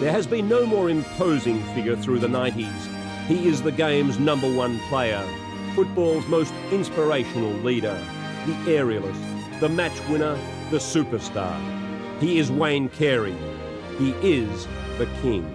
There has been no more imposing figure through the 90s. He is the game's #1 player, football's most inspirational leader, the aerialist, the match winner, the superstar. He is Wayne Carey. He is the king.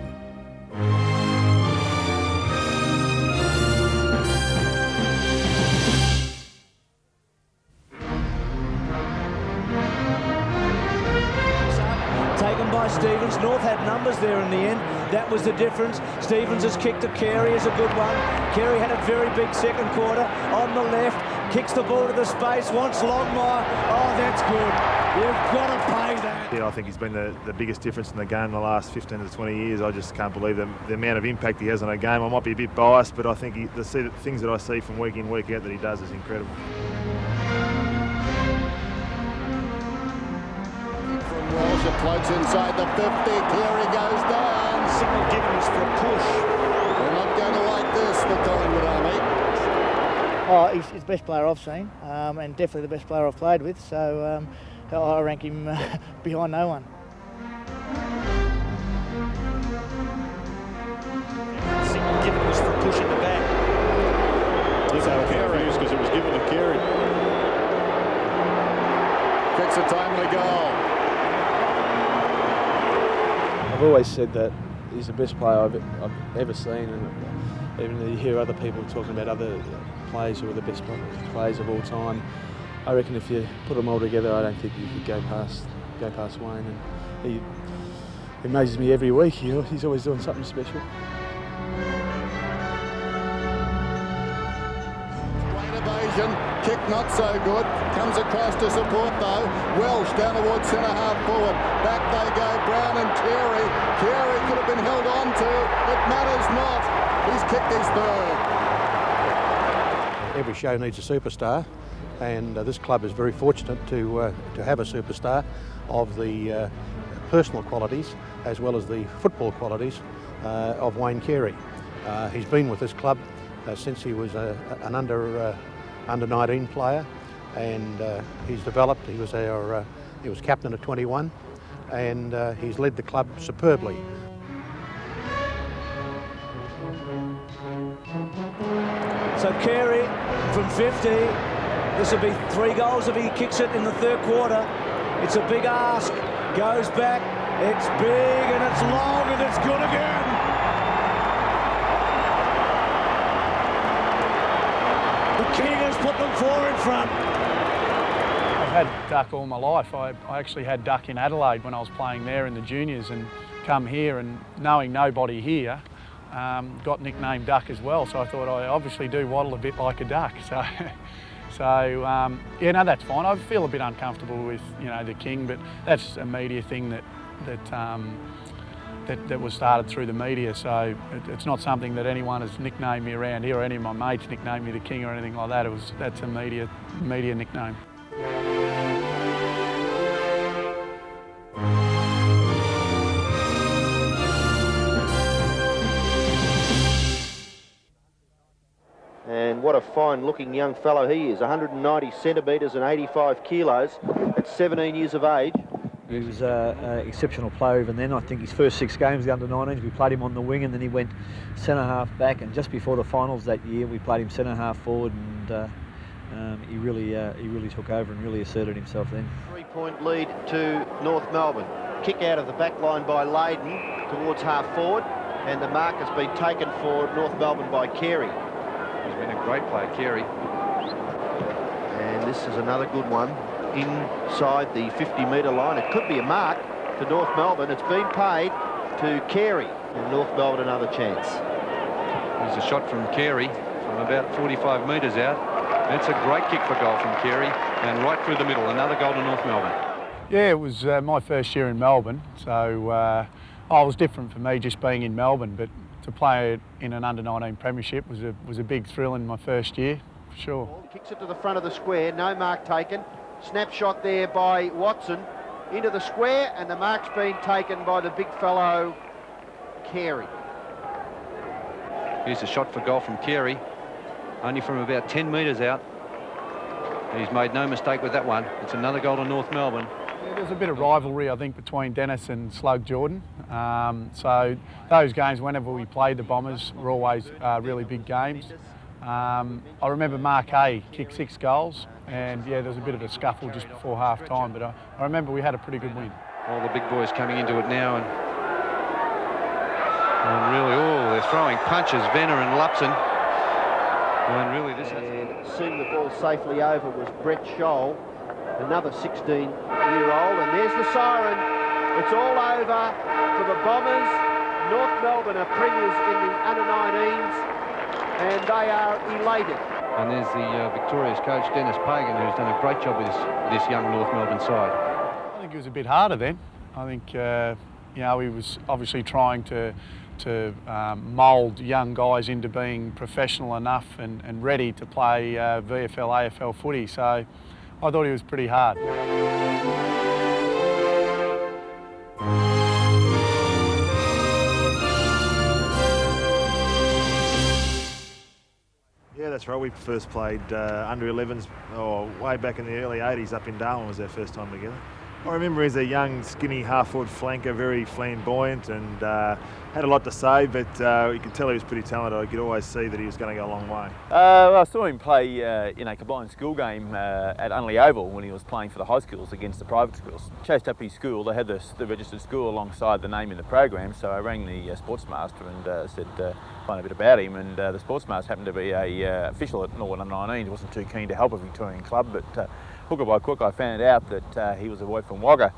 Taken by Stevens. North had numbers there in the end. That was the difference. Stevens has kicked to Carey as a good one. Carey had a very big second quarter on the left. Kicks the ball to the space, wants Longmire. Oh, that's good. You've got to pay that. Yeah, I think he's been the biggest difference in the game in the last 15 to 20 years. I just can't believe the amount of impact he has on a game. I might be a bit biased, but I think the things that I see from week in, week out that he does is incredible. From Walsh, it floats inside the 50. Carey goes down. Signal given us for a push. We're not going to like this, the Collingwood Army. Oh, he's the best player I've seen, and definitely the best player I've played with, so I rank him behind no one. Signal given us for a push in the back. He's confused because it was given to Carey. Kicks a timely goal. I've always said that he's the best player I've ever seen, and even you hear other people talking about other players who are the best players of all time. I reckon if you put them all together, I don't think you could go past Wayne. And he amazes me every week. He's always doing something special. Great evasion, kick not so good. Comes across to support though. Welsh down towards centre half forward. Back they go. Brown and Carey. Carey could have been held on to. It matters not. He's kicked his third. Every show needs a superstar, and this club is very fortunate to have a superstar of the personal qualities as well as the football qualities of Wayne Carey. He's been with this club since he was an under 19 player, and he's developed. He was captain at 21, and he's led the club superbly. So Carey from 50, this will be 3 goals if he kicks it in the third quarter. It's a big ask, goes back, it's big and it's long and it's good again. The king has put them 4 in front. I've had duck all my life. I actually had duck in Adelaide when I was playing there in the juniors, and come here and knowing nobody here, got nicknamed Duck as well, so I thought I obviously do waddle a bit like a duck. So yeah, no, that's fine. I feel a bit uncomfortable with the king, but that's a media thing that was started through the media. So it's not something that anyone has nicknamed me around here, or any of my mates nicknamed me the king or anything like that. That's a media nickname. And what a fine-looking young fellow he is, 190 centimetres and 85 kilos at 17 years of age. He was an exceptional player even then. I think his first 6 games, the under-19s, we played him on the wing, and then he went centre-half back, and just before the finals that year, we played him centre-half forward, and he really took over and really asserted himself then. 3-point lead to North Melbourne. Kick out of the back line by Leyden towards half forward, and the mark has been taken for North Melbourne by Carey. He's been a great player, Carey. And this is another good one inside the 50-metre line. It could be a mark to North Melbourne. It's been paid to Carey. And North Melbourne another chance. There's a shot from Carey from about 45 metres out. It's a great kick for goal from Carey, and right through the middle. Another goal to North Melbourne. Yeah, it was my first year in Melbourne, so it was different for me just being in Melbourne, but to play in an under-19 premiership was a big thrill in my first year, for sure. Kicks it to the front of the square, no mark taken. Snapshot there by Watson into the square, and the mark's been taken by the big fellow, Carey. Here's a shot for goal from Carey, only from about 10 metres out. He's made no mistake with that one. It's another goal to North Melbourne. There's a bit of rivalry, I think, between Denis and Slug Jordan. So those games, whenever we played the Bombers, were always really big games. I remember Mark Hay kicked 6 goals, and yeah, there was a bit of a scuffle just before half-time, but I remember we had a pretty good win. All the big boys coming into it now, and really, they're throwing punches, Venner and Lupson. And really, this and seeing the ball safely over was Brett Scholl, another 16-year-old, and there's the siren. It's all over for the Bombers. North Melbourne are premiers in the under-19s, and they are elated. And there's the victorious coach, Denis Pagan, who's done a great job with this young North Melbourne side. I think it was a bit harder then. I think, he was obviously trying to mould young guys into being professional enough and ready to play VFL, AFL footy. So I thought he was pretty hard. Yeah, that's right. We first played under 11s way back in the early 80s up in Darwin was our first time together. I remember as a young, skinny, half-forward flanker, very flamboyant and had a lot to say, but you could tell he was pretty talented. I could always see that he was going to go a long way. Well, I saw him play in a combined school game at Unley Oval when he was playing for the high schools against the private schools. Chased up his school. They had the registered school alongside the name in the program, so I rang the sportsmaster and said, find a bit about him, and the sportsmaster happened to be a official at Northern 19. He wasn't too keen to help a Victorian club, but hook or by crook, I found out that he was a boy from Wagga.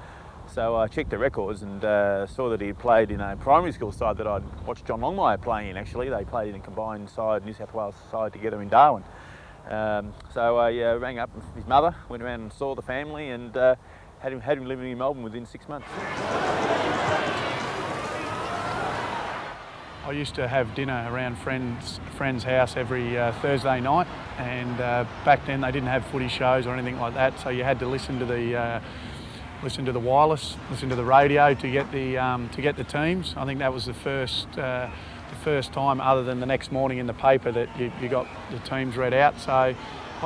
So I checked the records and saw that he had played in a primary school side that I'd watched John Longmire play in, actually. They played in a combined side, New South Wales side, together in Darwin. So I rang up his mother, went around and saw the family, and had him living in Melbourne within 6 months. I used to have dinner around friend's house every Thursday night, and back then they didn't have footy shows or anything like that, so you had to listen to the wireless, listen to the radio to get the teams. I think that was the first time, other than the next morning in the paper, that you got the teams read out. So I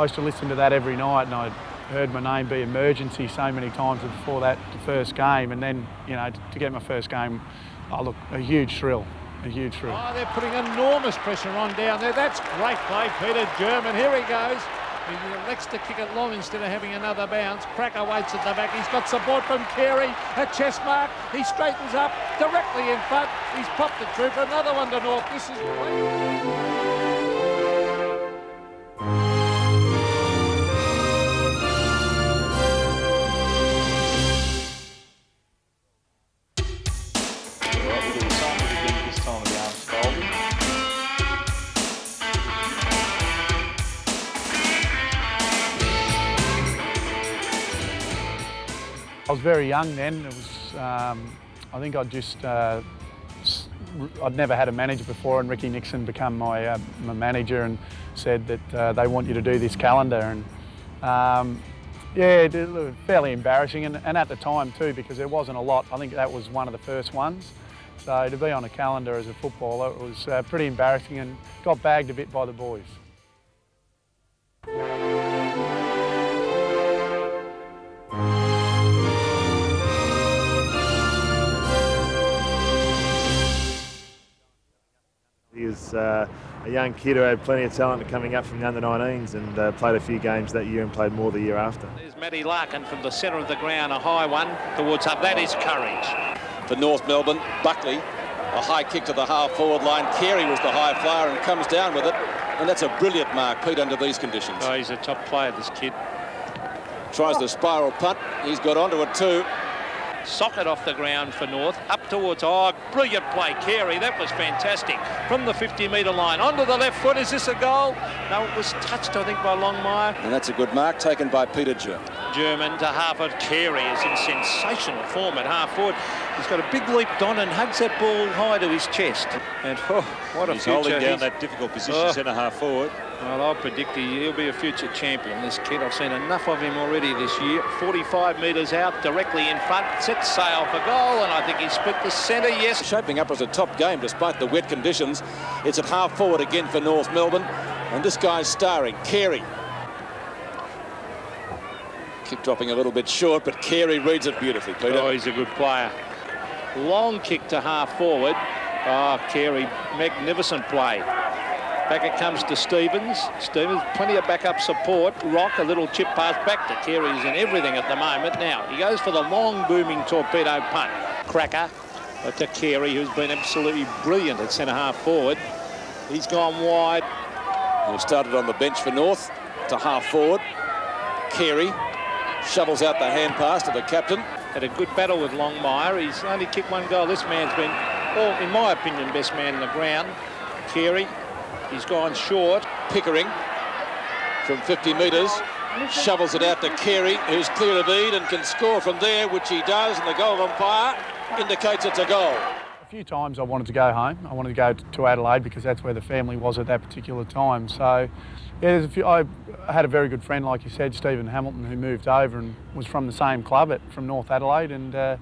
used to listen to that every night, and I'd heard my name be emergency so many times before the first game, and then to get my first game, look, a huge thrill. A huge thrill. Oh, they're putting enormous pressure on down there. That's great play, Peter German. Here he goes. He elects to kick it long instead of having another bounce. Cracker waits at the back. He's got support from Carey. A chest mark. He straightens up directly in front. He's popped the trooper. Another one to North. This is great. I was very young then. It was, I think I'd never had a manager before, and Ricky Nixon became my manager and said that they want you to do this calendar, and yeah, it was fairly embarrassing, and at the time too, because there wasn't a lot. I think that was one of the first ones. So to be on a calendar as a footballer, it was pretty embarrassing, and got bagged a bit by the boys. He was a young kid who had plenty of talent coming up from the under-19s and played a few games that year and played more the year after. There's Matty Larkin from the centre of the ground, a high one towards up. That is courage. For North Melbourne, Buckley, a high kick to the half-forward line. Carey was the high flyer and comes down with it. And that's a brilliant mark, Pete, under these conditions. Oh, he's a top player, this kid. Tries the spiral punt. He's got onto it too. Socket off the ground for North, up towards, brilliant play, Carey, that was fantastic. From the 50-metre line, onto the left foot, is this a goal? No, it was touched, I think, by Longmire. And that's a good mark taken by Peter German. German to half-forward. Carey is in sensational form at half-forward. He's got a big leap on and hugs that ball high to his chest. And what a He's future. Holding down that difficult position, centre half forward. Well, I predict he'll be a future champion, this kid. I've seen enough of him already this year. 45 metres out, directly in front, sets sail for goal, and I think he's split the centre, yes. Shaping up as a top game despite the wet conditions. It's at half forward again for North Melbourne, and this guy's starring, Carey. Kick dropping a little bit short, but Carey reads it beautifully, Peter. Oh, he's a good player. Long kick to half forward. Oh, Carey, magnificent play. Back it comes to Stevens. Stevens, plenty of backup support. Rock, a little chip pass back to Carey. He's in everything at the moment. Now, he goes for the long booming torpedo punt. Cracker to Carey, who's been absolutely brilliant at centre-half forward. He's gone wide. He started on the bench for North to half forward. Carey shovels out the hand pass to the captain. Had a good battle with Longmire. He's only kicked one goal. This man's been, well, in my opinion, best man on the ground. Carey, he's gone short. Pickering from 50 metres shovels it out to Carey, who's clear of Eade and can score from there, which he does, and the goal umpire indicates it's a goal. A few times I wanted to go home. I wanted to go to Adelaide because that's where the family was at that particular time. So, yeah, there's a few. I had a very good friend, like you said, Stephen Hamilton, who moved over and was from the same club from North Adelaide, and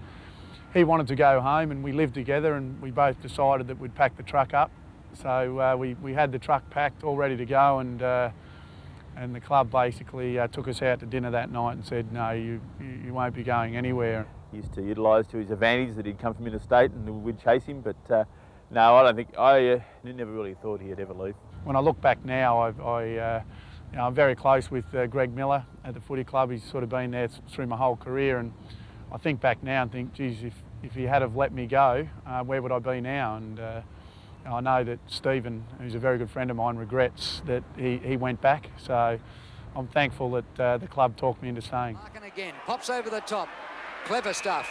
he wanted to go home, and we lived together, and we both decided that we'd pack the truck up. So we had the truck packed, all ready to go, and the club basically took us out to dinner that night and said, no, you won't be going anywhere. He used to utilise to his advantage that he'd come from interstate and we'd chase him, but no, I don't think, I never really thought he'd ever leave. When I look back now, I'm very close with Greg Miller at the footy club. He's sort of been there through my whole career, and I think back now and think, geez, if he had have let me go, where would I be now? And I know that Stephen, who's a very good friend of mine, regrets that he went back. So I'm thankful that the club talked me into staying. Larkin again, pops over the top. Clever stuff.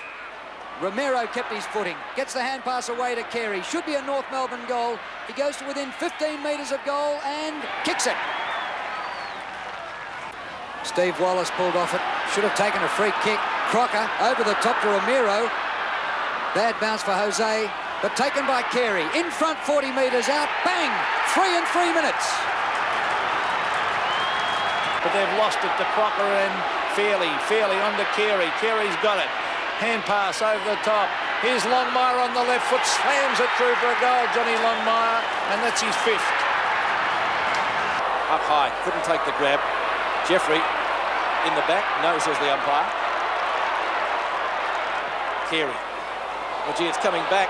Romero kept his footing, gets the hand pass away to Carey. Should be a North Melbourne goal. He goes to within 15 metres of goal and kicks it. Steve Wallace pulled off it. Should have taken a free kick. Crocker over the top to Romero. Bad bounce for Jose, but taken by Carey. In front, 40 metres out. Bang! 3 in 3 minutes. But they've lost it to Crocker and Fairley on to Carey. Carey's got it. Hand pass over the top. Here's Longmire on the left foot. Slams it through for a goal, Johnny Longmire, and that's his 5th. Up high, couldn't take the grab. Jeffrey in the back, no, says the umpire. Carey. Well, gee, it's coming back.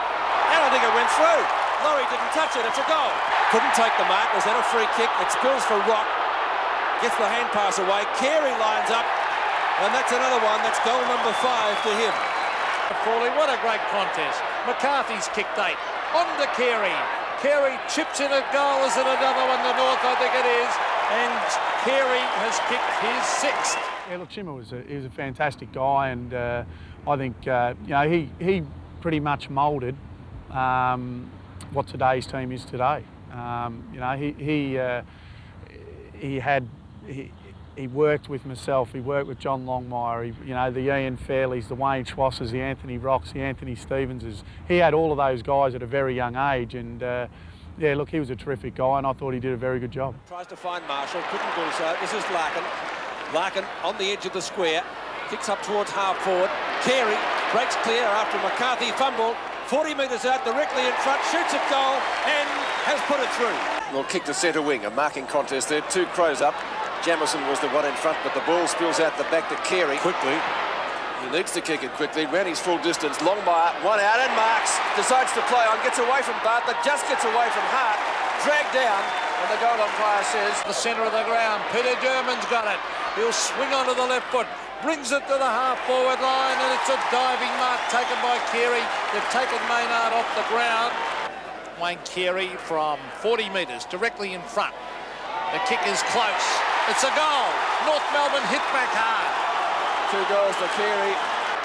And I think it went through. Laurie didn't touch it, it's a goal. Couldn't take the mark, was that a free kick? It spills for Rock. Gets the hand pass away. Carey lines up. And that's another one. That's goal number 5 to him. Frawley, what a great contest. McCarthy's kicked 8. On to Carey. Carey chips in a goal. Is it another one to North? I think it is. And Carey has kicked his 6th. Yeah, look, Chimmer was a fantastic guy, and I think he pretty much moulded what today's team is today. He worked with myself, he worked with John Longmire, the Ian Fairleys, the Wayne Schwassers, the Anthony Rocks, the Anthony Stevenses. He had all of those guys at a very young age, and yeah, look, he was a terrific guy, and I thought he did a very good job. Tries to find Marshall, couldn't do so. This is Larkin. Larkin on the edge of the square, kicks up towards half forward. Carey breaks clear after McCarthy fumbled. 40 metres out, directly in front, shoots at goal, and has put it through. Well, kick to centre wing, a marking contest there. 2 Crows up. Jamison was the one in front, but the ball spills out the back to Carey. Quickly. He needs to kick it quickly. Ran his full distance. Longmire, one out and marks. Decides to play on. Gets away from Bartlett. Just gets away from Hart. Dragged down. And the goal umpire says... The centre of the ground. Peter German's got it. He'll swing onto the left foot. Brings it to the half-forward line, and it's a diving mark taken by Carey. They've taken Maynard off the ground. Wayne Carey from 40 metres, directly in front. The kick is close. It's a goal. North Melbourne hit back hard. 2 goals to Carey.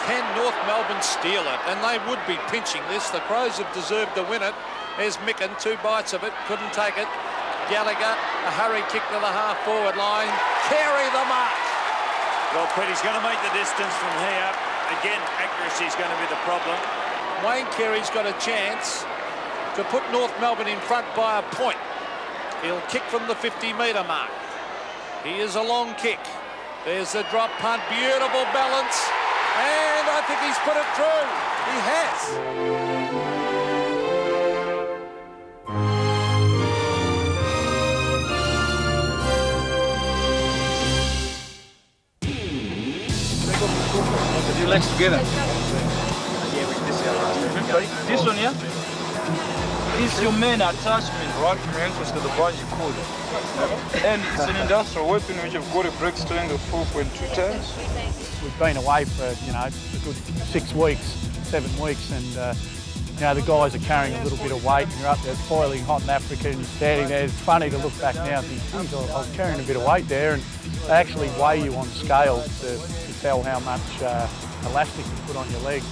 Can North Melbourne steal it? And they would be pinching this. The Crows have deserved to win it. There's Micken, 2 bites of it, couldn't take it. Gallagher, a hurry kick to the half-forward line. Carey the mark. Well, Petey's going to make the distance from here. Again, accuracy is going to be the problem. Wayne Carey's got a chance to put North Melbourne in front by a point. He'll kick from the 50-metre mark. Here's a long kick. There's the drop punt, beautiful balance, and I think he's put it through. He has. your legs together. This one, yeah? This is your main attachment, right from your ankles to the bungee cord. And it's an industrial weapon which have got a break strength of 4.2 times. We've been away for, you know, a good 6 weeks, 7 weeks, and you know, the guys are carrying a little bit of weight, and you're up there boiling hot in Africa, and you're standing there. It's funny to look back now and think, geez, I was carrying a bit of weight there, and they actually weigh you on scales to tell how much elastic you put on your legs.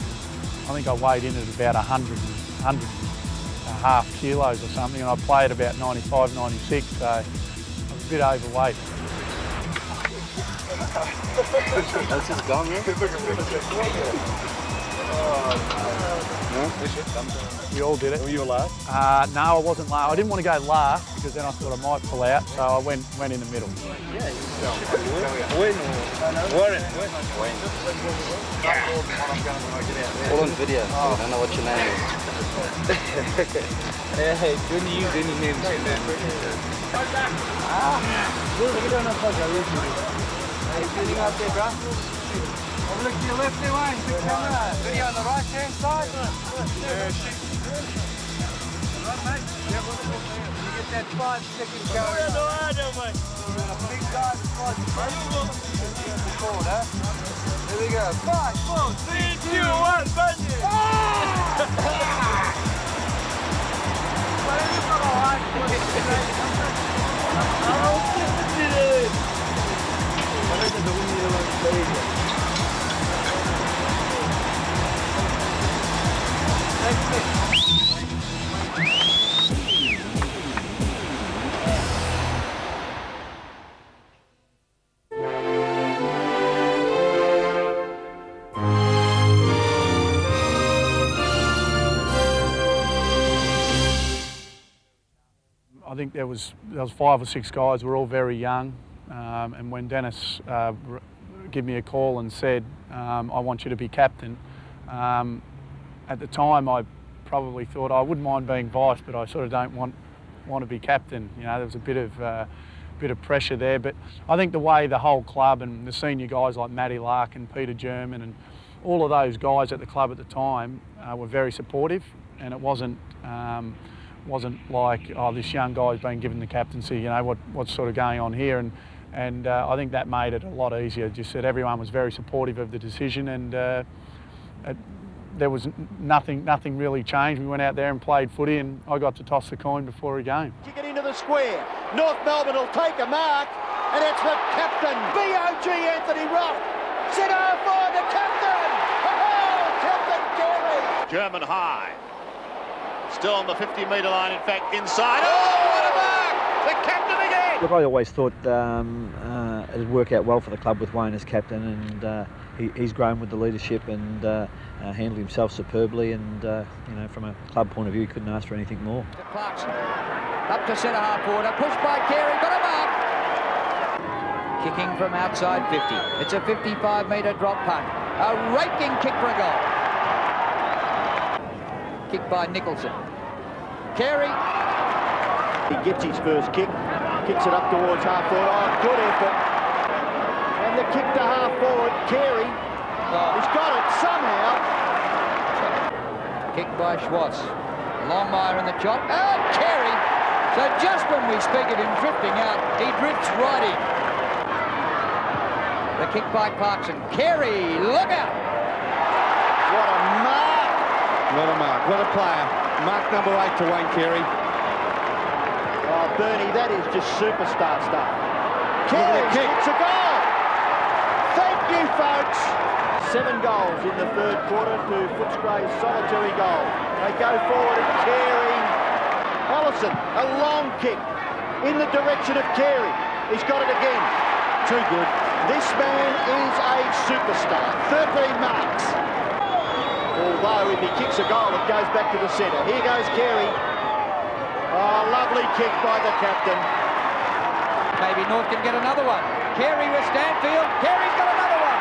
I think I weighed in at about 100.5 kilos or something, and I played about 95, 96, so I was a bit overweight. That's just gone, man. We all did it. Were you last? No, I wasn't last. I didn't want to go last because then I thought I might pull out, so I went in the middle. Yeah. Wayne. Warren. Wayne. All on video. I don't know what your name is. Hey, don't use any names. Hey, sitting out there, bro. Look to your left there, Wayne. Big camera. Video on the right-hand side. Yeah, shit. Right, mate? Yeah, you get that 5-second go. Mate. You're a big guy with 5 seconds. Forward, huh? Here we go. 5, 4, 3, 2, 1, budget. I think there was 5 or 6 guys. We're all very young, and when Denis gave me a call and said, "I want you to be captain," at the time I probably thought I wouldn't mind being vice, but I sort of don't want to be captain. You know, there was a bit of pressure there. But I think the way the whole club and the senior guys like Matty Lark and Peter German and all of those guys at the club at the time were very supportive, and it wasn't like, oh, this young guy's been given the captaincy, you know, what's sort of going on here, and I think that made it a lot easier. Just that everyone was very supportive of the decision, and there was nothing really changed. We went out there and played footy, and I got to toss the coin before a game. Kick it into the square. North Melbourne will take a mark, and it's the captain, B.O.G. Anthony Rock. Centre for the captain. Oh, Captain Carey. German high. Still on the 50-metre line, in fact, inside. Oh, what a mark! The captain again! Look, I always thought it'd work out well for the club with Wayne as captain, and he's grown with the leadership and handled himself superbly, and you know, from a club point of view, he couldn't ask for anything more. Clarkson up to centre half forward, a push by Carey, but a mark. Kicking from outside 50. It's a 55-metre drop punt. A raking kick for a goal. Kick by Nicholson. Carey. He gets his first kick, kicks it up towards half forward. Oh, good effort. And the kick to half forward, Carey. He's got it somehow. Kick by Schwartz. Longmire in the chop. Oh, Carey. So just when we speak of him drifting out, he drifts right in. The kick by Clarkson. Carey, look out. What a mark. What a mark. What a player. Mark number 8 to Wayne Carey. Oh, Bernie, that is just superstar stuff. Carey gets a goal. Thank you, folks. 7 goals in the third quarter to Footscray's solitary goal. They go forward and Carey. Ellison, a long kick in the direction of Carey. He's got it again. Too good. This man is a superstar. 13 marks. Although if he kicks a goal, it goes back to the centre. Here goes Carey. Oh, lovely kick by the captain. Maybe North can get another one. Carey with Stanfield. Carey's got another one.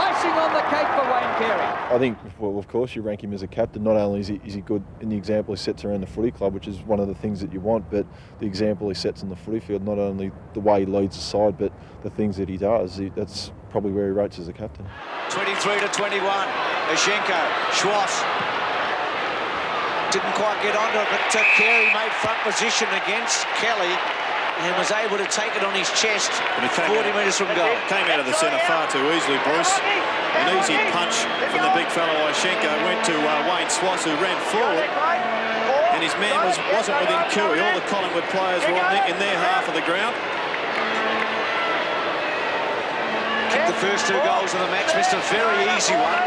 Icing on the cake for Wayne Carey. I think, well, of course, you rank him as a captain. Not only is he good in the example he sets around the footy club, which is one of the things that you want, but the example he sets on the footy field, not only the way he leads the side, but the things that he does. That's probably where he rates as a captain. 23-21. Ashenko, Schwass didn't quite get onto it, but Carey made front position against Kelly and was able to take it on his chest 40 metres from goal. Came out of the centre far too easily, Bruce. An easy punch from the big fellow Ashenko went to Wayne Schwass, who ran forward, and his man wasn't within cue. All the Collingwood players were in their half of the ground. Kicked the first 2 goals of the match, missed a very easy one.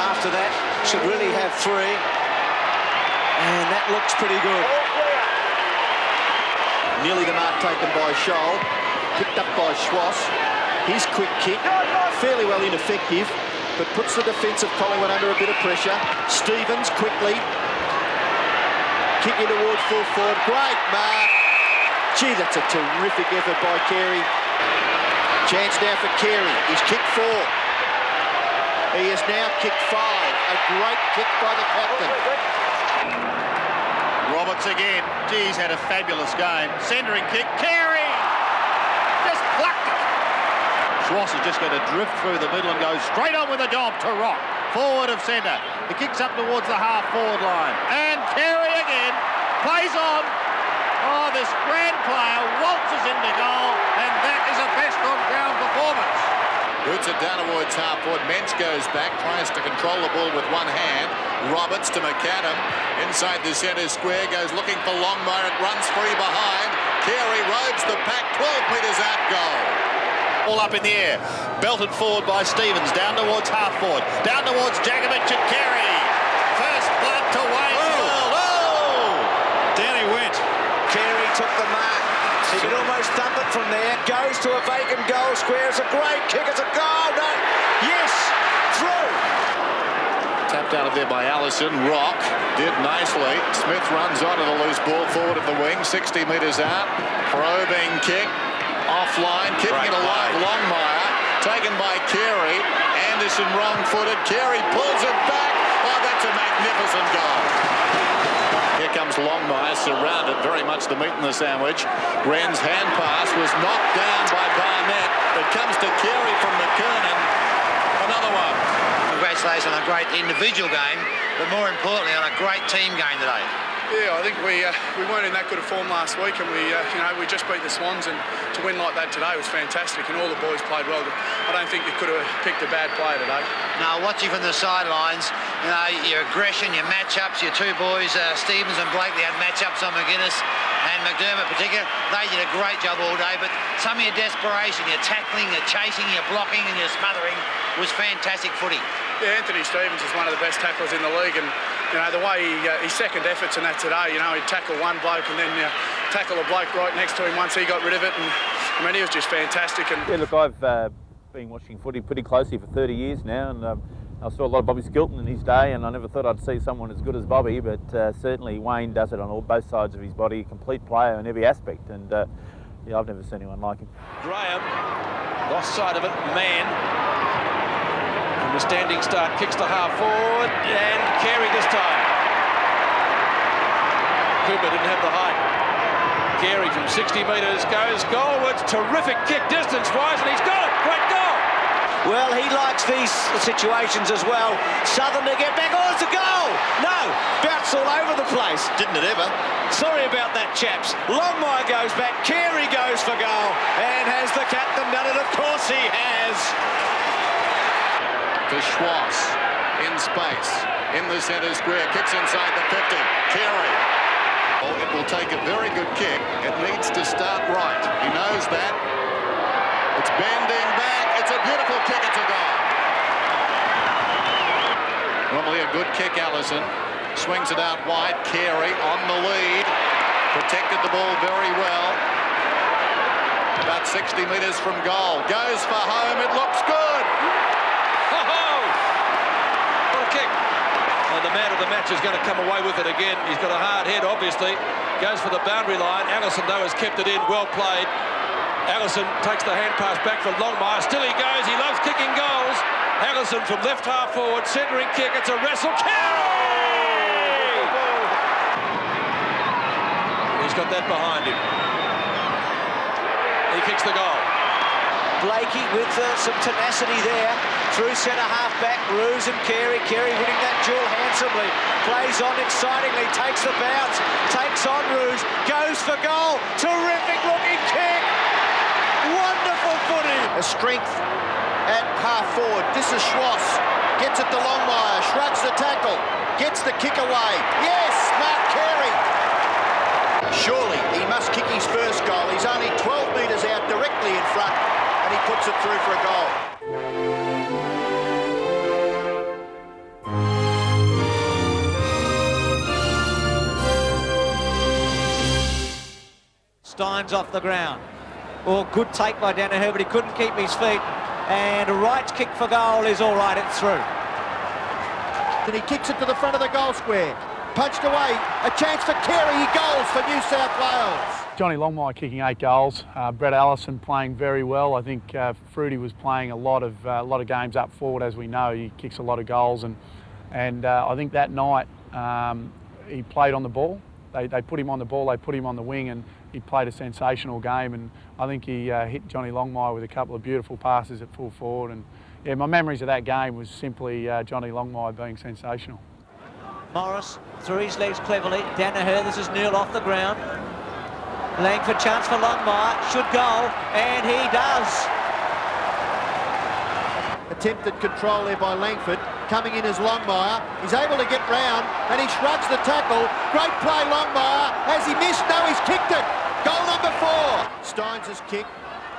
After that, should really have 3. And that looks pretty good. Nearly the mark taken by Scholl, picked up by Schwass. His quick kick, fairly well ineffective, but puts the defence of Collingwood under a bit of pressure. Stevens quickly, kicking towards full forward. Great mark. Gee, that's a terrific effort by Carey. Chance now for Carey. He's kicked 4. He has now kicked 5. A great kick by the captain. Roberts again. Gee, he's had a fabulous game. Centering kick. Carey! Just plucked it. Schwass is just going to drift through the middle and go straight on with a job to Rock. Forward of centre. He kicks up towards the half-forward line. And Carey again. Plays on. Oh, this grand player waltzes into goal, and that is a best-on-ground performance. Boots it down towards half-forward. Mensch goes back, tries to control the ball with one hand. Roberts to McAdam. Inside the centre square, goes looking for Longmire. It runs free behind. Carey robes the pack, 12 metres out goal. All up in the air. Belted forward by Stevens, down towards half-forward. Down towards Jakovic and Carey. First blood to Wayne. Down he went. Carey took the mark. He could almost thump it from there. Goes to a vacant goal square. It's a great kick. It's a goal. No. Yes. Through. Tapped out of there by Allison. Rock did nicely. Smith runs onto the loose ball forward of the wing. 60 metres out. Probing kick. Offline. Kicking it alive. Longmire. Taken by Carey. Anderson wrong-footed. Carey pulls it back. Oh, that's a magnificent goal. Here comes Longmire, surrounded, very much the meat in the sandwich. Wren's hand pass was knocked down by Barnett. It comes to Carey from McKernan. Another one. Congratulations on a great individual game, but more importantly on a great team game today. Yeah, I think we weren't in that good a form last week, and we just beat the Swans, and to win like that today was fantastic, and all the boys played well. I don't think you could have picked a bad player today. Now, watching from the sidelines, your aggression, your matchups, your 2 boys, Stevens and Blakely had matchups on McGuinness and McDermott in particular. They did a great job all day, but some of your desperation, your tackling, your chasing, your blocking and your smothering was fantastic footy. Yeah, Anthony Stevens is one of the best tacklers in the league, and the way his second efforts in that today, he'd tackle one bloke and then tackle a bloke right next to him once he got rid of it, and I mean, he was just fantastic. And yeah, look, I've been watching footy pretty closely for 30 years now, and I saw a lot of Bobby Skilton in his day, and I never thought I'd see someone as good as Bobby, but certainly Wayne does it on both sides of his body, a complete player in every aspect, and yeah, I've never seen anyone like him. Graham lost sight of it. Mann from a standing start kicks to half forward, and Carey this time. Cooper didn't have the height. Carey from 60 metres goes goalwards. Terrific kick distance-wise, and he's got it. Great goal. Well, he likes these situations as well. Southern to get back. Oh, it's a goal. No, bounce all over the place. Didn't it ever? Sorry about that, chaps. Longmire goes back. Carey goes for goal. And has the captain done it? Of course he has. To Schwass. In space. In the centre square. Kicks inside the 50. Carey. Oh, it will take a very good kick. It needs to start right. He knows that. It's bending back. It's a beautiful kick. It's a goal. Normally a good kick, Allison. Swings it out wide. Carey on the lead. Protected the ball very well. About 60 metres from goal. Goes for home. It looks good. Oh, what a kick. And the man of the match is going to come away with it again. He's got a hard head, obviously. Goes for the boundary line. Allison, though, has kept it in. Well played. Allison takes the hand pass back from Longmire. Still he goes. He loves kicking goals. Allison from left half forward. Centering kick. It's a wrestle. Carey! He's got that behind him. He kicks the goal. Blakey with some tenacity there. Through centre-half back, Roos and Carey. Carey winning that duel handsomely. Plays on excitingly, takes the bounce, takes on Roos, goes for goal. Terrific looking kick. Wonderful footy. A strength at half forward. This is Schwass. Gets it to Longmire, shrugs the tackle, gets the kick away. Yes, Mark Carey. Surely he must kick his first goal. He's only 12 metres out directly in front and he puts it through for a goal. Steins off the ground. Oh, good take by Danaher, but he couldn't keep his feet. And Wright's kick for goal is all right, it's through. Then he kicks it to the front of the goal square. Punched away, a chance for Carey, he goals for New South Wales. Johnny Longmire kicking 8 goals. Brett Allison playing very well. I think Fruity was playing a lot of games up forward, as we know. He kicks a lot of goals, and I think that night he played on the ball. They put him on the ball, they put him on the wing, and he played a sensational game. And I think he hit Johnny Longmire with a couple of beautiful passes at full forward. And yeah, my memories of that game was simply Johnny Longmire being sensational. Morris through his legs cleverly. Danaher, this is Neil off the ground. Langford chance for Longmire, should go, and he does. Attempted control there by Langford, coming in as Longmire. He's able to get round, and he shrugs the tackle. Great play, Longmire. Has he missed? No, he's kicked it. Goal number 4. Steins' kick,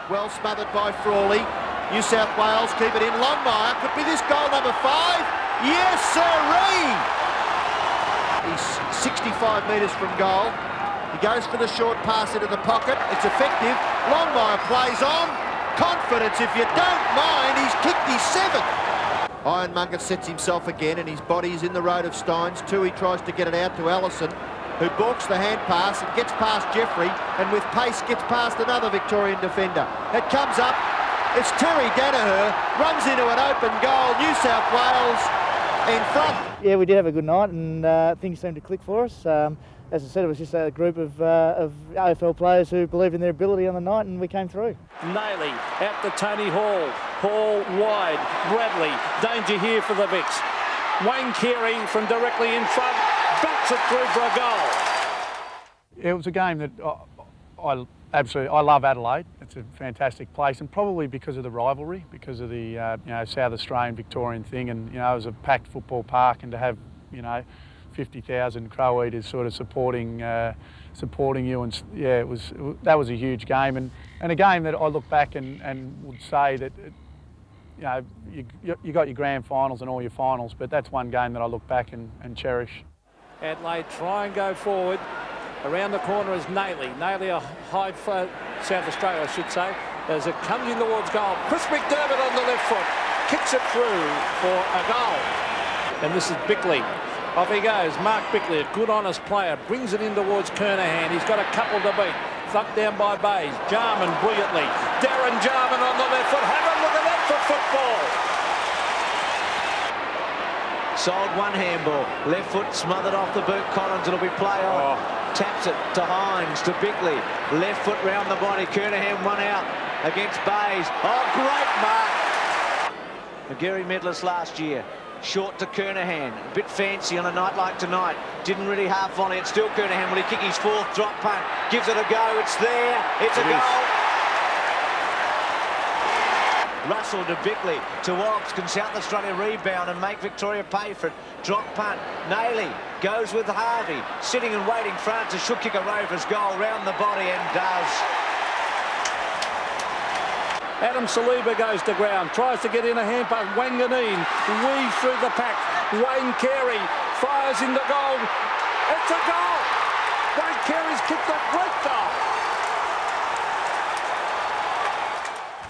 well smothered by Frawley. New South Wales keep it in. Longmire could be this goal number 5. Yes, sirree! He's 65 metres from goal. He goes for the short pass into the pocket. It's effective. Longmire plays on. Confidence, if you don't mind. He's kicked his 7th. Ironmonger sets himself again, and his body is in the road of Steins. He tries to get it out to Allison, who balks the hand pass and gets past Jeffrey, and with pace gets past another Victorian defender. It comes up. It's Terry Danaher, runs into an open goal. New South Wales in front. Yeah, we did have a good night, and things seemed to click for us. As I said, it was just a group of AFL players who believed in their ability on the night, and we came through. Nayley out to Tony Hall. Hall wide. Bradley. Danger here for the Vicks. Wayne Carey from directly in front. Bats it through for a goal. It was a game that I love Adelaide. It's a fantastic place, and probably because of the rivalry, because of the South Australian Victorian thing, and it was a packed football park, and to have 50,000 Crow Eaters sort of supporting you, and yeah, that was a huge game, and a game that I look back and would say that you got your grand finals and all your finals, but that's one game that I look back and cherish. Adelaide try and go forward. Around the corner is Nayley. Nayley a high for South Australia, I should say, as it comes in towards goal. Chris McDermott on the left foot kicks it through for a goal, and this is Bickley. Off he goes, Mark Bickley, a good honest player, brings it in towards Kernahan. He's got a couple to beat. Thumped down by Bays. Jarman brilliantly. Darren Jarman on the left foot. Have a look at that for football. Sold one handball. Left foot smothered off the boot. Collins, it'll be play on. Taps it to Hines, to Bickley. Left foot round the body. Kernahan one out against Bays. Oh, great mark. McGarry medalist last year. Short to Kernahan, a bit fancy on a night like tonight. Didn't really half volley. It's still Kernahan. Will he kick his 4th drop punt? Gives it a go. It's there. It's a goal. Russell to Bickley to Ops. Can South Australia rebound and make Victoria pay for it? Drop punt. Nayley goes with Harvey. Sitting and waiting. Francis should kick a Rovers goal round the body and does. Adam Saliba goes to ground, tries to get in a hand pass. Wanganeen weaves through the pack. Wayne Carey fires in the goal. It's a goal. Wayne Carey's kicked a great goal.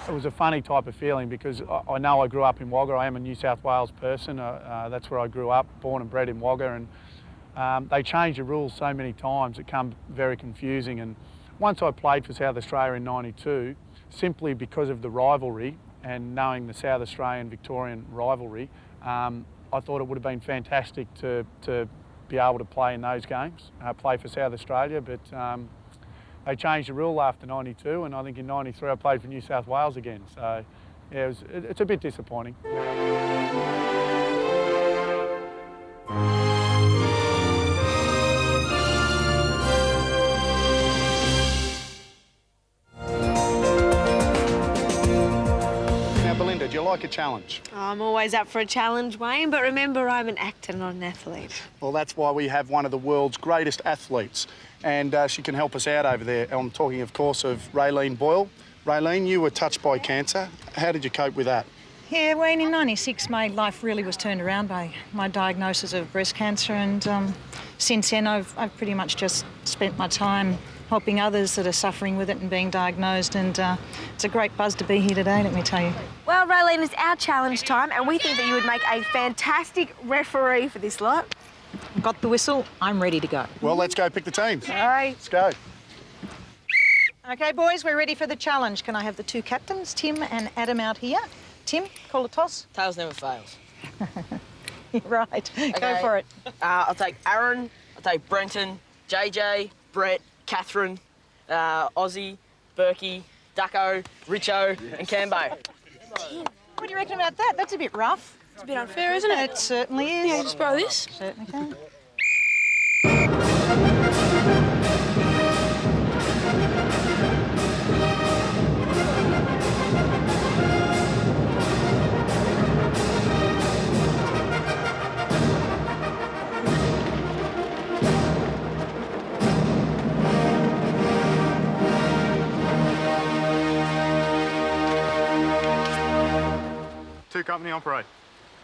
It was a funny type of feeling because I know I grew up in Wagga. I am a New South Wales person. That's where I grew up, born and bred in Wagga, and they changed the rules so many times it became very confusing. And once I played for South Australia in '92, simply because of the rivalry and knowing the South Australian Victorian rivalry, I thought it would have been fantastic to be able to play in those games, play for South Australia, but they changed the rule after 92, and I think in 93 I played for New South Wales again. So, yeah, it's a bit disappointing. Do you like a challenge? I'm always up for a challenge, Wayne, but remember I'm an actor, not an athlete. Well, that's why we have one of the world's greatest athletes, and she can help us out over there. I'm talking, of course, of Raylene Boyle. Raylene, you were touched by cancer. How did you cope with that? Yeah, Wayne, in '96, my life really was turned around by my diagnosis of breast cancer, and since then I've pretty much just spent my time helping others that are suffering with it and being diagnosed, and it's a great buzz to be here today, let me tell you. Well, Raylene, it's our challenge time, and we think that you would make a fantastic referee for this lot. Got the whistle, I'm ready to go. Well, let's go pick the teams. All right. Let's go. OK, boys, we're ready for the challenge. Can I have the two captains, Tim and Adam, out here? Tim, call a toss. Tails never fails. Right, okay. Go for it. I'll take Aaron, I'll take Brenton, JJ, Brett, Catherine, Ozzy, Berkey, Ducko, Richo and Cambo. What do you reckon about that? That's a bit rough. It's a bit unfair, isn't it? It certainly is. Yeah, just borrow this. Certainly can. Two company operate.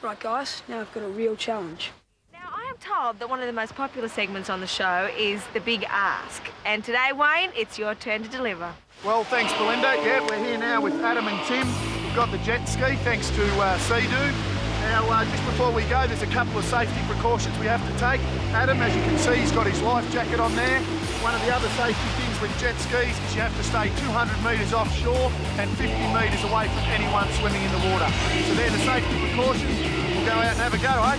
Right, guys, now I've got a real challenge. Now, I am told that one of the most popular segments on the show is the Big Ask. And today, Wayne, it's your turn to deliver. Well, thanks, Belinda. Yeah, we're here now with Adam and Tim. We've got the jet ski, thanks to Sea-Doo. Now, just before we go, there's a couple of safety precautions we have to take. Adam, as you can see, he's got his life jacket on there. One of the other safety things with jet skis is you have to stay 200 metres offshore and 50 metres away from anyone swimming in the water. So they're the safety precautions. We'll go out and have a go, eh?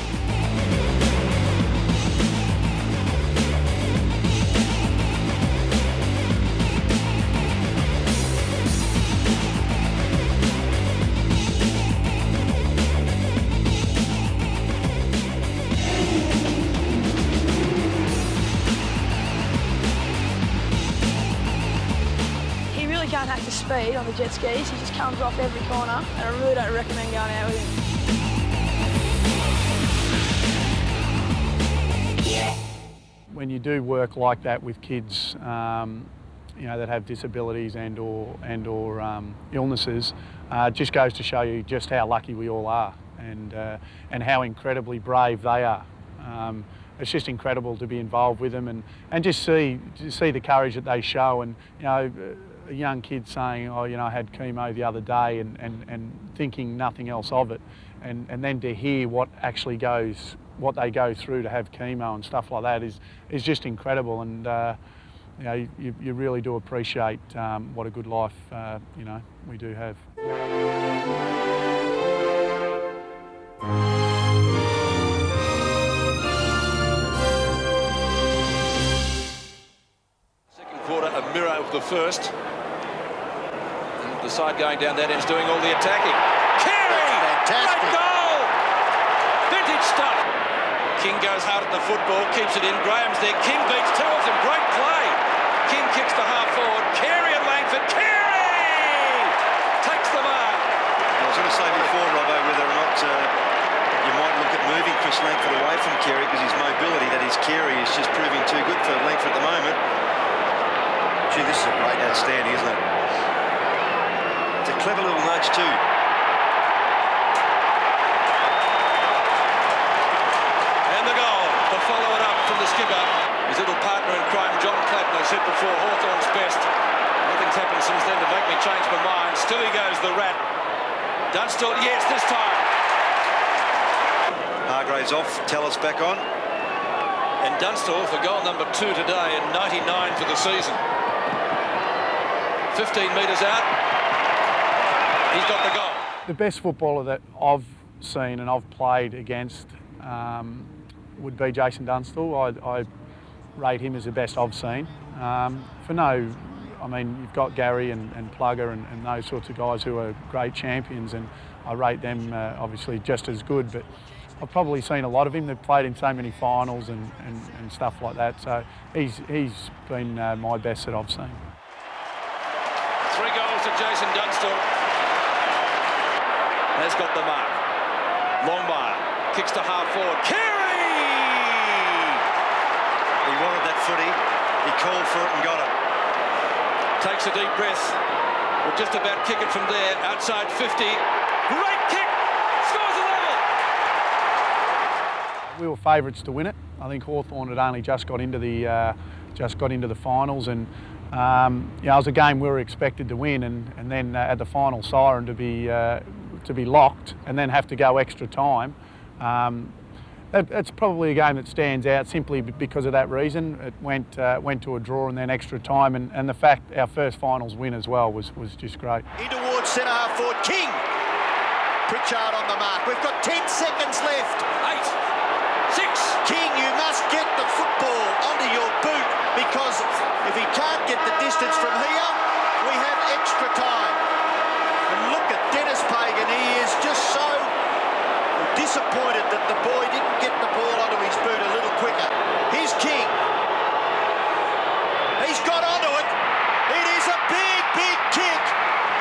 Can't act the speed on the jet skis. He just comes off every corner, and I really don't recommend going out with him. When you do work like that with kids, you know, that have disabilities and or illnesses, it just goes to show you just how lucky we all are, and how incredibly brave they are. It's just incredible to be involved with them and just see the courage that they show, and you know. A young kid saying, oh, you know, I had chemo the other day and thinking nothing else of it. And then to hear what actually what they go through to have chemo and stuff like that is just incredible. And, you know, you really do appreciate what a good life, you know, we do have. Second quarter, a mirror of the first. The side going down that end's doing all the attacking. Carey! Fantastic. Great goal! Vintage stuff. King goes hard at the football, keeps it in. Graham's there. King beats two of them. Great play. King kicks to half forward. Carey and Langford. Carey! Takes the mark. I was going to say before, Robbo, whether or not you might look at moving Chris Langford away from Carey because his mobility, that is Carey, is just proving too good for Langford at the moment. Gee, this is a great outstanding, isn't it? It's a clever little nudge too. And the goal, to follow it up from the skipper. His little partner in crime, John Clatton, said before, Hawthorn's best. Nothing's happened since then to make me change my mind. Still he goes, the rat. Dunstall, yes, this time. Hargraves off, Tallis back on. And Dunstall for goal number 2 today and 99 for the season. 15 metres out. He's got the goal. The best footballer that I've seen and I've played against would be Jason Dunstall. I rate him as the best I've seen, for no I mean, you've got Gary and Plugger and those sorts of guys who are great champions, and I rate them obviously just as good, but I've probably seen a lot of him. They've played in so many finals and stuff like that, so he's been my best that I've seen. 3 goals to Jason Dunstall. Has got the mark. Longmire kicks to half forward. Carey! He wanted that footy. He called for it and got it. Takes a deep breath. We'll just about kick it from there. Outside 50. Great kick! Scores a level! We were favourites to win it. I think Hawthorn had only just got into the finals, and it was a game we were expected to win, and then at the final siren to be locked and then have to go extra time. It's probably a game that stands out simply because of that reason. It went to a draw and then extra time, and the fact our first finals win as well was just great. In towards centre half forward, King. Pritchard on the mark. We've got 10 seconds left. 8, 6. King, you must get the football onto your boot, because if he can't get the distance from here, we have extra time. And look at Denis Pagan. He is just so disappointed that the boy didn't get the ball onto his boot a little quicker. Here's King. He's got onto it. It is a big, big kick,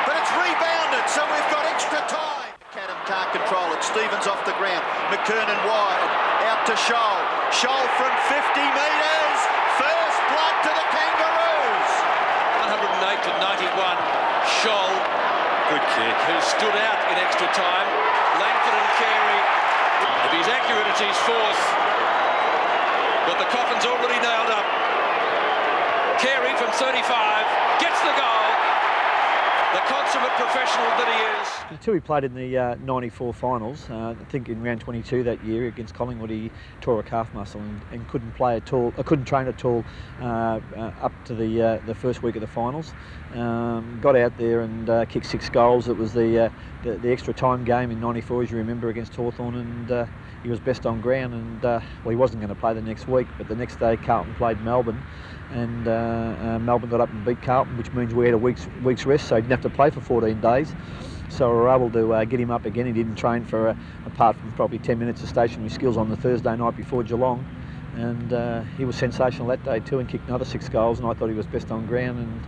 but it's rebounded, so we've got extra time. Cadham can't control it. Stevens off the ground. McKernan wide. Out to Scholl. Scholl from 50 metres. First blood to the Kangaroos. 108 to 91. Scholl. Good kick. Who stood out in extra time. Langford and Carey. If he's accurate, it's his 4th. But the coffin's already nailed up. Carey from 35 gets the goal. The consummate professional that he is. Until he played in the 94 finals, I think in round 22 that year against Collingwood, he tore a calf muscle and couldn't play at all. Couldn't train at all up to the first week of the finals. Got out there and kicked 6 goals. It was the extra time game in 94, as you remember, against Hawthorn, and he was best on ground. And well, he wasn't going to play the next week, but the next day Carlton played Melbourne, and Melbourne got up and beat Carlton, which means we had a week's rest, so he didn't have to play for 14 days. So we were able to get him up again. He didn't train for apart from probably 10 minutes of stationary skills on the Thursday night before Geelong, and he was sensational that day too, and kicked another 6 goals, and I thought he was best on ground. And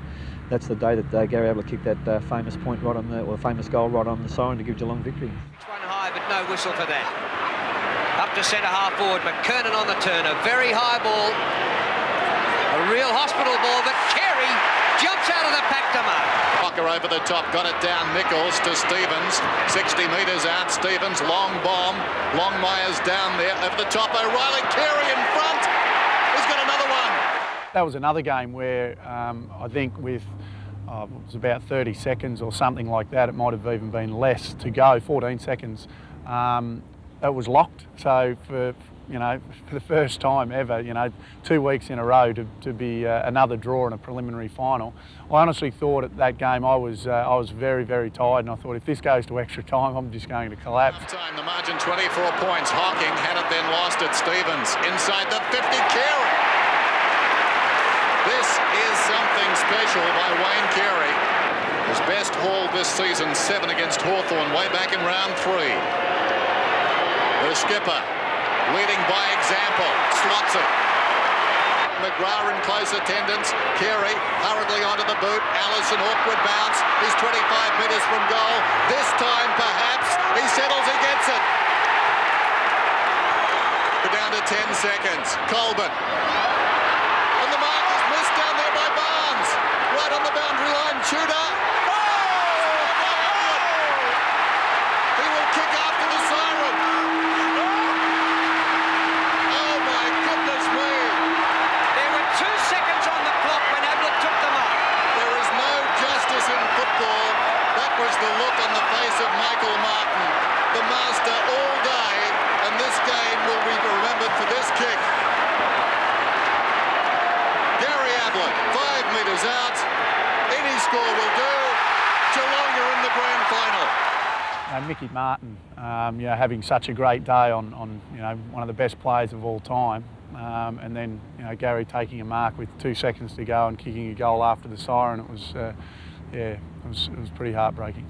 that's the day that Gary able to kick that famous point right on famous goal right on the siren to give Geelong victory. It's one high, but no whistle for that. Up to centre half forward, McKernan on the turn, a very high ball, a real hospital ball, but Carey jumps out of the pack to mark. Walker over the top, got it down. Nichols to Stevens, 60 metres out. Stevens, long bomb. Longmire's down there over the top. O'Reilly, Carey in front. He's got another one. That was another game where I think with it was about 30 seconds or something like that, it might have even been less to go, 14 seconds. It was locked, so for the first time ever, 2 weeks in a row to be another draw in a preliminary final. I honestly thought at that game I was very, very tired, and I thought if this goes to extra time, I'm just going to collapse. Time, the margin 24 points. Hawking had it then lost at Stevens. Inside the 50, Carey. This is something special by Wayne Carey. His best haul this season, 7 against Hawthorn, way back in round 3. The skipper, leading by example, slots it. McGrath in close attendance. Carey hurriedly onto the boot. Allison, awkward bounce. He's 25 metres from goal. This time, perhaps, he settles, he gets it. We're down to 10 seconds. Colbert. And the mark is missed down there by Barnes. Right on the boundary line, Tudor. He will kick after the siren. The look on the face of Michael Martin, the master all day, and this game will be remembered for this kick. Gary Ablett, 5 metres out. Any score will do. Geelong are in the grand final. Mickey Martin, having such a great day on one of the best players of all time, and then Gary taking a mark with 2 seconds to go and kicking a goal after the siren. It was, it was pretty heartbreaking.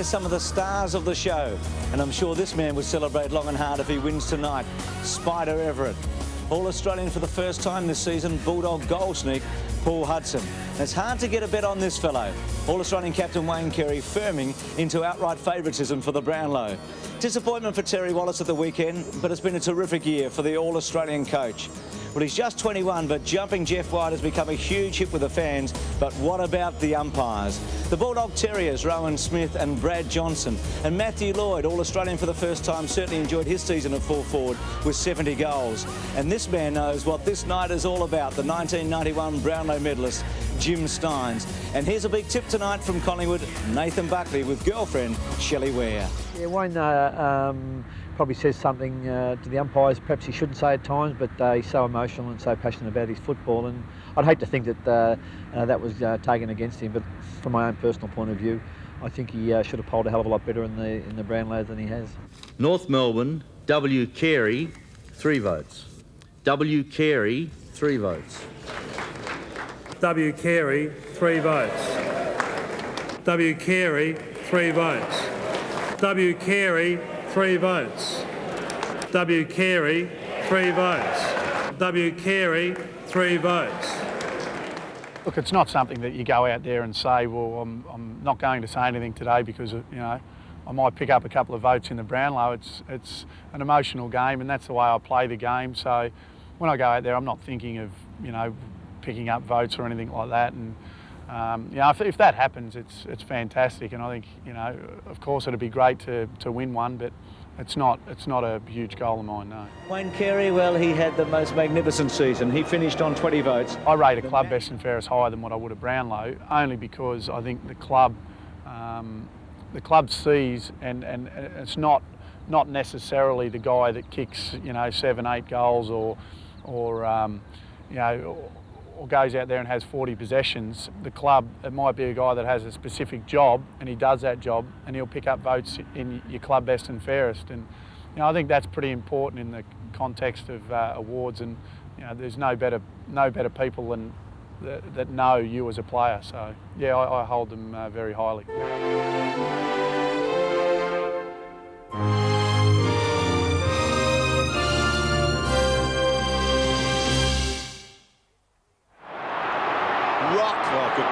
Some of the stars of the show, and I'm sure this man would celebrate long and hard if he wins tonight. Spider Everett, All-Australian for the first time this season, Bulldog goal sneak, Paul Hudson. And it's hard to get a bet on this fellow. All-Australian captain Wayne Carey firming into outright favouritism for the Brownlow. Disappointment for Terry Wallace at the weekend, but it's been a terrific year for the All-Australian coach. Well, he's just 21, but jumping Jeff White has become a huge hit with the fans. But what about the umpires? The Bulldog Terriers, Rowan Smith and Brad Johnson. And Matthew Lloyd, All-Australian for the first time, certainly enjoyed his season at full forward with 70 goals. And this man knows what this night is all about, the 1991 Brownlow medalist, Jim Steins. And here's a big tip tonight from Collingwood, Nathan Buckley with girlfriend Shelley Ware. Yeah, Wayne probably says something to the umpires perhaps he shouldn't say at times, but he's so emotional and so passionate about his football, and I'd hate to think that that was taken against him, but from my own personal point of view, I think he should have polled a hell of a lot better in the Brownlow than he has. North Melbourne, W. Carey, 3 votes. W. Carey, 3 votes. W. Carey, 3 votes. W. Carey, 3 votes. W. Carey, 3 votes. W. Carey, 3 votes. W. Carey, 3 votes. Look, it's not something that you go out there and say, well, I'm not going to say anything today because, I might pick up a couple of votes in the Brownlow. It's an emotional game, and that's the way I play the game. So when I go out there, I'm not thinking of, picking up votes or anything like that. And if that happens, it's fantastic. And I think, of course, it'd be great to win one, but it's not a huge goal of mine, no. Wayne Carey, well, he had the most magnificent season. He finished on 20 votes. I rate a club best and fairest higher than what I would a Brownlow, only because I think the club sees, and it's not necessarily the guy that kicks 7, 8 goals or goes out there and has 40 possessions. The club, it might be a guy that has a specific job and he does that job and he'll pick up votes in your club best and fairest. And I think that's pretty important in the context of awards. And there's no better people than that know you as a player. So yeah, I hold them very highly.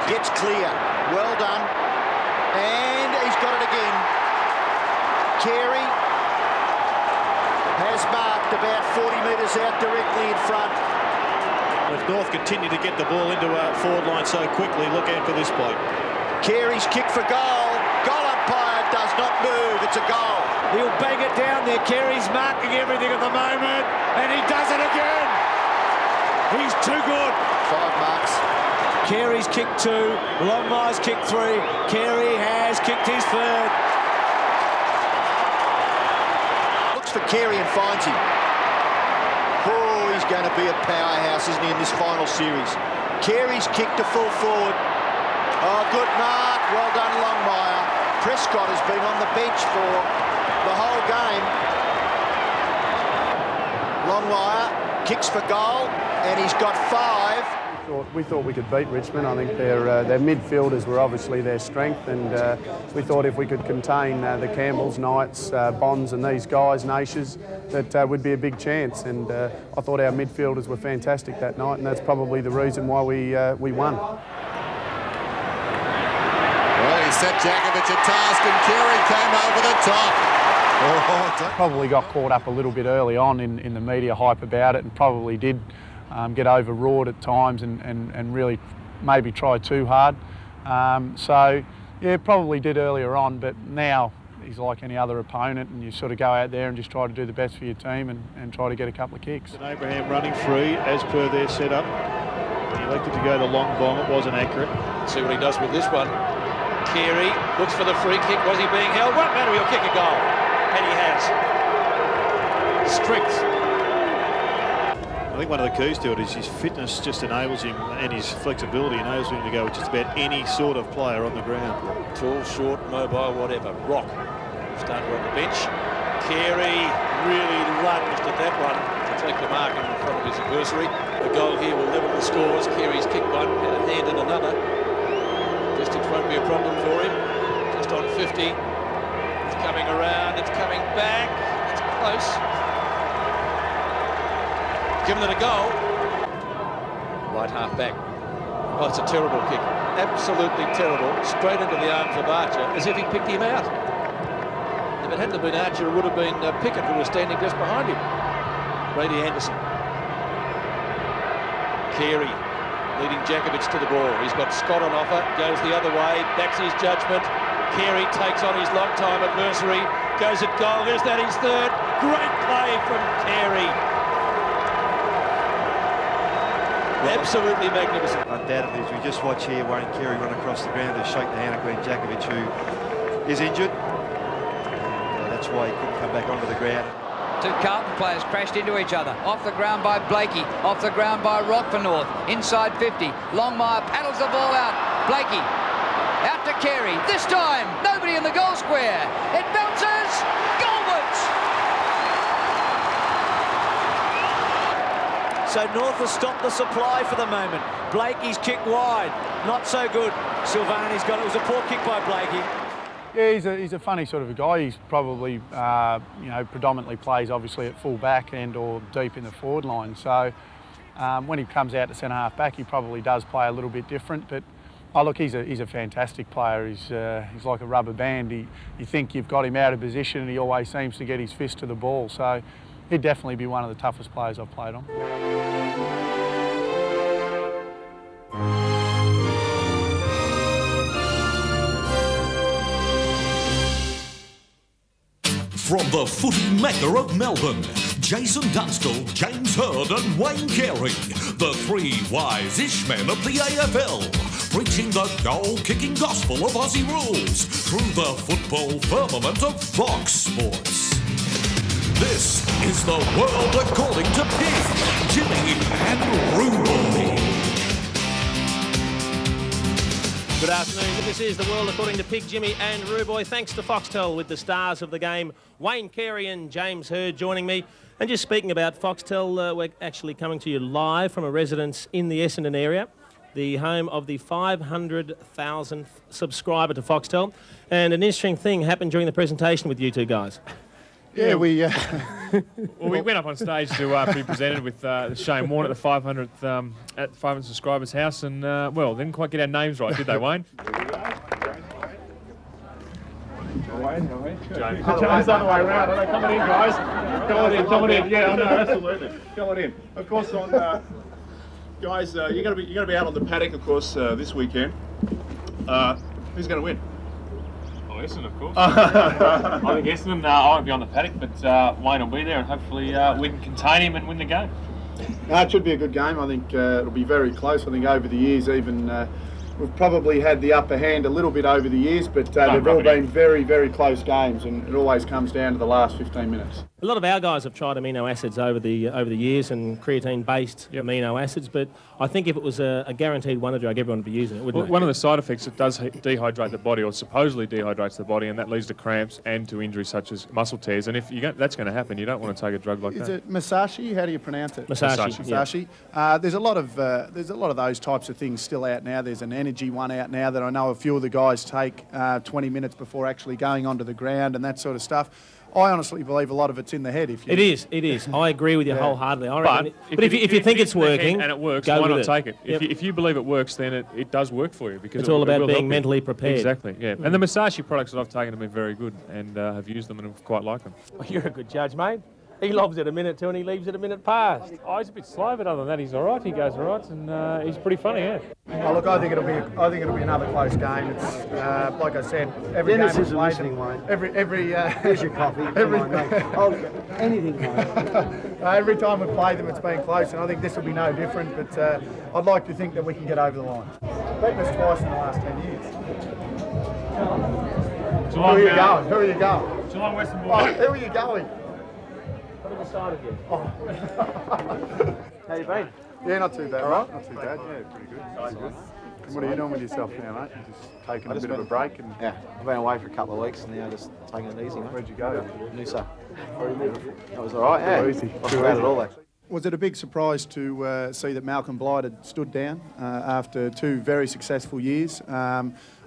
Gets clear, well done, and he's got it again. Carey has marked about 40 metres out directly in front. If North continue to get the ball into a forward line so quickly, look out for this bloke. Carey's kick for goal. Goal umpire does not move, it's a goal. He'll bang it down there. Carey's marking everything at the moment, and he does it again. He's too good. 5 marks. Carey's kicked 2, Longmire's kicked 3, Carey has kicked his 3rd. Looks for Carey and finds him. Oh, he's going to be a powerhouse, isn't he, in this final series. Carey's kicked to full forward. Oh, good mark. Well done, Longmire. Prescott has been on the bench for the whole game. Longmire kicks for goal, and he's got 5. We thought we could beat Richmond. I think their midfielders were obviously their strength, and we thought if we could contain the Campbells, Knights, Bonds and these guys, Nations, that would be a big chance. And I thought our midfielders were fantastic that night, and that's probably the reason why we won. Well, he's set Jakovic a task, and Carey came over the top. Probably got caught up a little bit early on in the media hype about it, and probably did get overwrought at times and really maybe try too hard. So, yeah, probably did earlier on, but now he's like any other opponent, and you sort of go out there and just try to do the best for your team and try to get a couple of kicks. And Abraham running free as per their setup. He elected to go the long bomb. It wasn't accurate. Let's see what he does with this one. Carey looks for the free kick. Was he being held? Won't matter, he'll kick a goal. And he has. Strength. I think one of the keys to it is his fitness just enables him, and his flexibility enables him to go with just about any sort of player on the ground. Tall, short, mobile, whatever. Rock started on the bench. Carey really lunged at that one to take the mark in front of his adversary. The goal here will level the scores. Carey's kicked one, had a hand in another. Distance won't be a problem for him. Just on 50. It's coming around, it's coming back. It's close. Given it a goal. Right half back. Oh, it's a terrible kick. Absolutely terrible. Straight into the arms of Archer, as if he picked him out. If it hadn't been Archer, it would have been Pickett, who was standing just behind him. Brady Anderson. Carey leading Jakovic to the ball. He's got Scott on offer, goes the other way, backs his judgment. Carey takes on his long-time adversary, goes at goal. Is that his third? Great play from Carey. Absolutely magnificent. Undoubtedly, as we just watch here, Wayne Carey run across the ground to shake the hand of Wayne Jakovic, who is injured. And, that's why he couldn't come back onto the ground. Two Carlton players crashed into each other. Off the ground by Blakey. Off the ground by Rock for North. Inside 50. Longmire paddles the ball out. Blakey out to Carey. This time, nobody in the goal square. It bounces. Goalwards. So North has stopped the supply for the moment. Blakey's kick wide. Not so good. Silvani's got it. It was a poor kick by Blakey. Yeah, he's a funny sort of a guy. He's probably, predominantly plays obviously at full back and or deep in the forward line. So when he comes out to centre half back, he probably does play a little bit different. But look, he's a fantastic player. He's like a rubber band. You think you've got him out of position, and he always seems to get his fist to the ball. So he'd definitely be one of the toughest players I've played on. From the footy mecca of Melbourne, Jason Dunstall, James Hird and Wayne Carey, the three wise-ish men of the AFL, preaching the goal-kicking gospel of Aussie rules through the football firmament of Fox Sports. This is the world according to Pig, Jimmy and Ruby. Good afternoon. This is the world according to Pig, Jimmy and Ruboy. Thanks to Foxtel with the stars of the game, Wayne Carey and James Hird joining me. And just speaking about Foxtel, we're actually coming to you live from a residence in the Essendon area, the home of the 500,000th subscriber to Foxtel. And an interesting thing happened during the presentation with you two guys. Yeah, we well, we went up on stage to be presented with Shane Warne at the 500th at the 500 subscribers' house, and well, didn't quite get our names right, did they, Wayne? James. Other way around. Come on in, guys. Come on in. Yeah, I know, absolutely. Come on in. Of course, on guys, you're going to be out on the paddock, of course, this weekend. Who's going to win? Essendon, of course. I think Essendon, I won't be on the paddock, but Wayne will be there, and hopefully we can contain him and win the game. It should be a good game. I think it'll be very close. I think over the years, even we've probably had the upper hand a little bit over the years, but they've all been very, very close games, and it always comes down to the last 15 minutes. A lot of our guys have tried amino acids over the years, and creatine-based amino acids, but I think if it was a guaranteed wonder drug, everyone would be using it, wouldn't they? One of the side effects, it does dehydrate the body, or supposedly dehydrates the body, and that leads to cramps and to injuries such as muscle tears. And if that's going to happen, you don't want to take a drug like that. Is it Masashi? How do you pronounce it? Masashi. Yeah. There's a lot of those types of things still out now. There's an energy one out now that I know a few of the guys take 20 minutes before actually going onto the ground and that sort of stuff. I honestly believe a lot of it's in the head. It is. I agree with you wholeheartedly. I reckon But if you think it's working, and it works, go why with not take it? Yep. If you believe it works, then it does work for you because it's all about will being help you. mentally prepared. Exactly. Yeah. And the Masashi products that I've taken have been very good, and have used them and have quite liked them. Well, you're a good judge, mate. He lobs it a minute to and he leaves it a minute past. Oh, he's a bit slow, but other than that, he's all right. He goes all right, and he's pretty funny, yeah. Oh, look, I think it'll be another close game. It's like I said, every Dennis game isn't listening, Wayne. Here's your coffee. Come on, mate. Anything, mate. Every time we play them, it's been close, and I think this will be no different. But I'd like to think that we can get over the line. Beaten us twice in the last 10 years. Who are you going? Who are you going? Geelong Western Boys. Who are you going? What have decided yet? How you been? Yeah, not too bad, right? Not too bad. Yeah, pretty good. Pretty good. And what are you doing with yourself now, mate? You just taking a bit of a break? And yeah, I've been away for a couple of weeks and now just taking it easy, mate. Where'd you go? Noosa. That was all right, yeah. Easy. Wasn't bad at all, actually. Was it a big surprise to see that Malcolm Blight had stood down after 2 very successful years?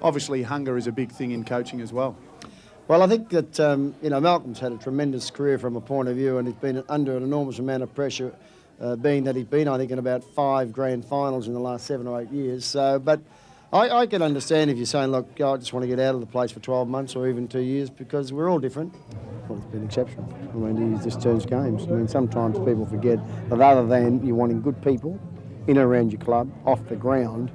Obviously, hunger is a big thing in coaching as well. Well, I think that, Malcolm's had a tremendous career from a point of view, and he's been under an enormous amount of pressure, being that he's been, I think, in about 5 grand finals in the last 7 or 8 years. So, but I can understand if you're saying, look, I just want to get out of the place for 12 months or even 2 years, because we're all different. Well, it's been exceptional. I mean, he just turns games. I mean, sometimes people forget that other than you're wanting good people in and around your club, off the ground,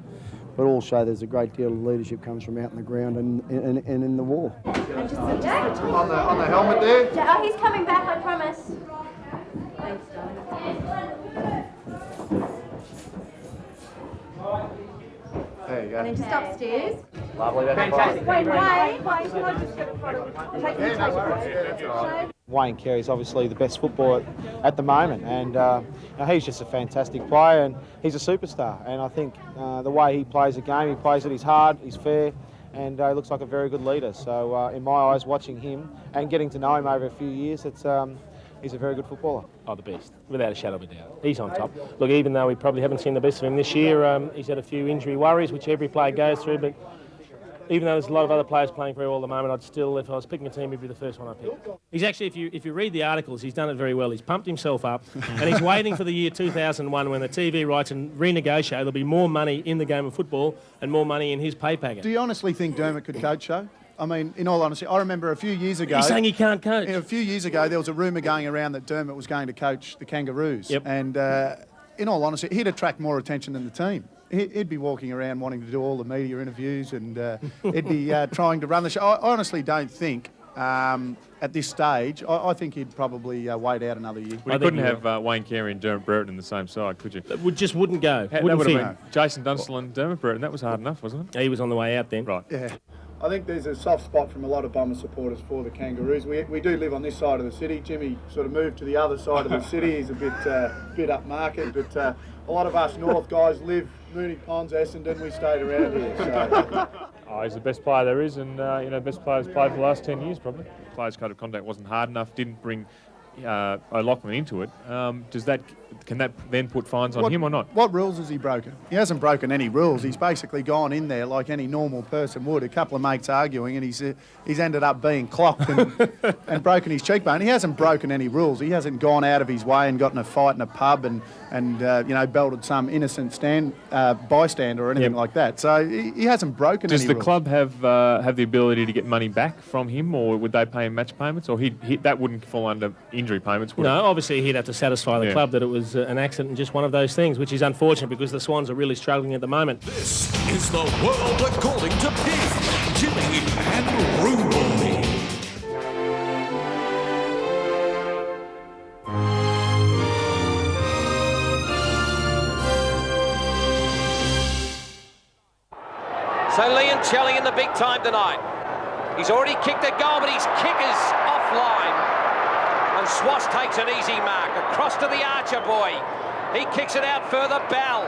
but also there's a great deal of leadership comes from out in the ground and in the war. On the helmet there? Oh, he's coming back, I promise. Thanks, There you go. And then just upstairs. Lovely. Fantastic. Wait, can I just get in front of take you? Wayne Carey's obviously the best footballer at the moment, and he's just a fantastic player, and he's a superstar. And I think the way he plays the game, he plays it, he's hard, he's fair, and he looks like a very good leader. So in my eyes, watching him and getting to know him over a few years, he's a very good footballer. Oh, the best, without a shadow of a doubt. He's on top. Look, even though we probably haven't seen the best of him this year, he's had a few injury worries, which every player goes through, but even though there's a lot of other players playing very well at the moment, I'd still, if I was picking a team, he'd be the first one I pick. He's actually, if you read the articles, he's done it very well. He's pumped himself up, and he's waiting for the year 2001 when the TV rights and renegotiate. There'll be more money in the game of football and more money in his pay packet. Do you honestly think Dermott could coach, though? I mean, in all honesty, I remember a few years ago... He's saying he can't coach. A few years ago, there was a rumour going around that Dermott was going to coach the Kangaroos. Yep. And in all honesty, he'd attract more attention than the team. He'd be walking around wanting to do all the media interviews, and he'd be trying to run the show. I honestly don't think, at this stage, I think he'd probably wait out another year. Well, you couldn't have Wayne Carey and Dermot Brereton in the same side, could you? That just wouldn't go. That would have been Jason Dunstall and Dermot Brereton. That was hard enough, wasn't it? He was on the way out then. Right. Yeah. I think there's a soft spot from a lot of Bomber supporters for the Kangaroos. We do live on this side of the city. Jimmy sort of moved to the other side of the city. He's a bit upmarket, but a lot of us North guys live Mooney Ponds, Essendon. We stayed around here. So. Oh, he's the best player there is, and best player's played for the last 10 years probably. Players' code of conduct wasn't hard enough. Didn't bring O'Loughlin into it. Can that then put fines on him or not? What rules has he broken? He hasn't broken any rules. He's basically gone in there like any normal person would. A couple of mates arguing, and he's ended up being clocked and broken his cheekbone. He hasn't broken any rules. He hasn't gone out of his way and got in a fight in a pub and belted some innocent bystander or anything like that. So he hasn't broken any rules. Does the club have the ability to get money back from him, or would they pay him match payments, or that wouldn't fall under injury payments, would it? No, obviously he'd have to satisfy the club that it was an accident and just one of those things, which is unfortunate because the Swans are really struggling at the moment. This is the world according to Pig, Jimmy and Ruby. So Leoncelli in the big time tonight. He's already kicked a goal, but his kick is offline. And Swass takes an easy mark across to the Archer boy. He kicks it out further. Bell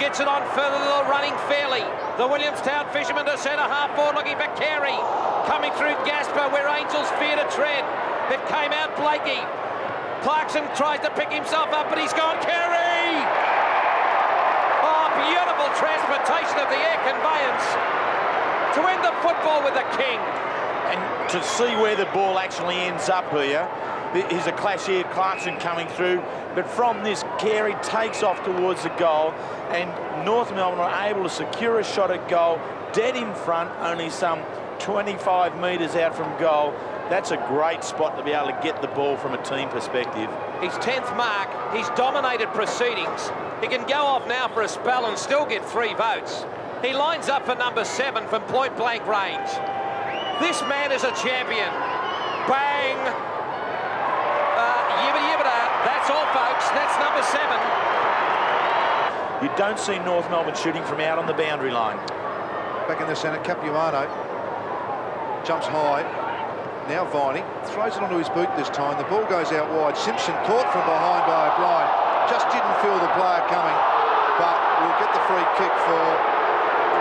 gets it on further. Little running fairly. The Williamstown fisherman to centre half forward looking for Carey. Coming through Gasper where Angels fear to tread. It came out Blakey. Clarkson tries to pick himself up, but he's gone. Carey! Oh, beautiful transportation of the air conveyance to end the football with the king. And to see where the ball actually ends up here, there's a clash here, Clarkson coming through, but from this, Carey takes off towards the goal, and North Melbourne are able to secure a shot at goal, dead in front, only some 25 metres out from goal. That's a great spot to be able to get the ball from a team perspective. His 10th mark, he's dominated proceedings. He can go off now for a spell and still get 3 votes. He lines up for number 7 from point-blank range. This man is a champion. Bang! Yibbida-yibbida. That's all, folks. That's number 7. You don't see North Melbourne shooting from out on the boundary line. Back in the centre, Capuano jumps high. Now Viney throws it onto his boot this time. The ball goes out wide. Simpson caught from behind by O'Brien. Just didn't feel the player coming, but we'll get the free kick for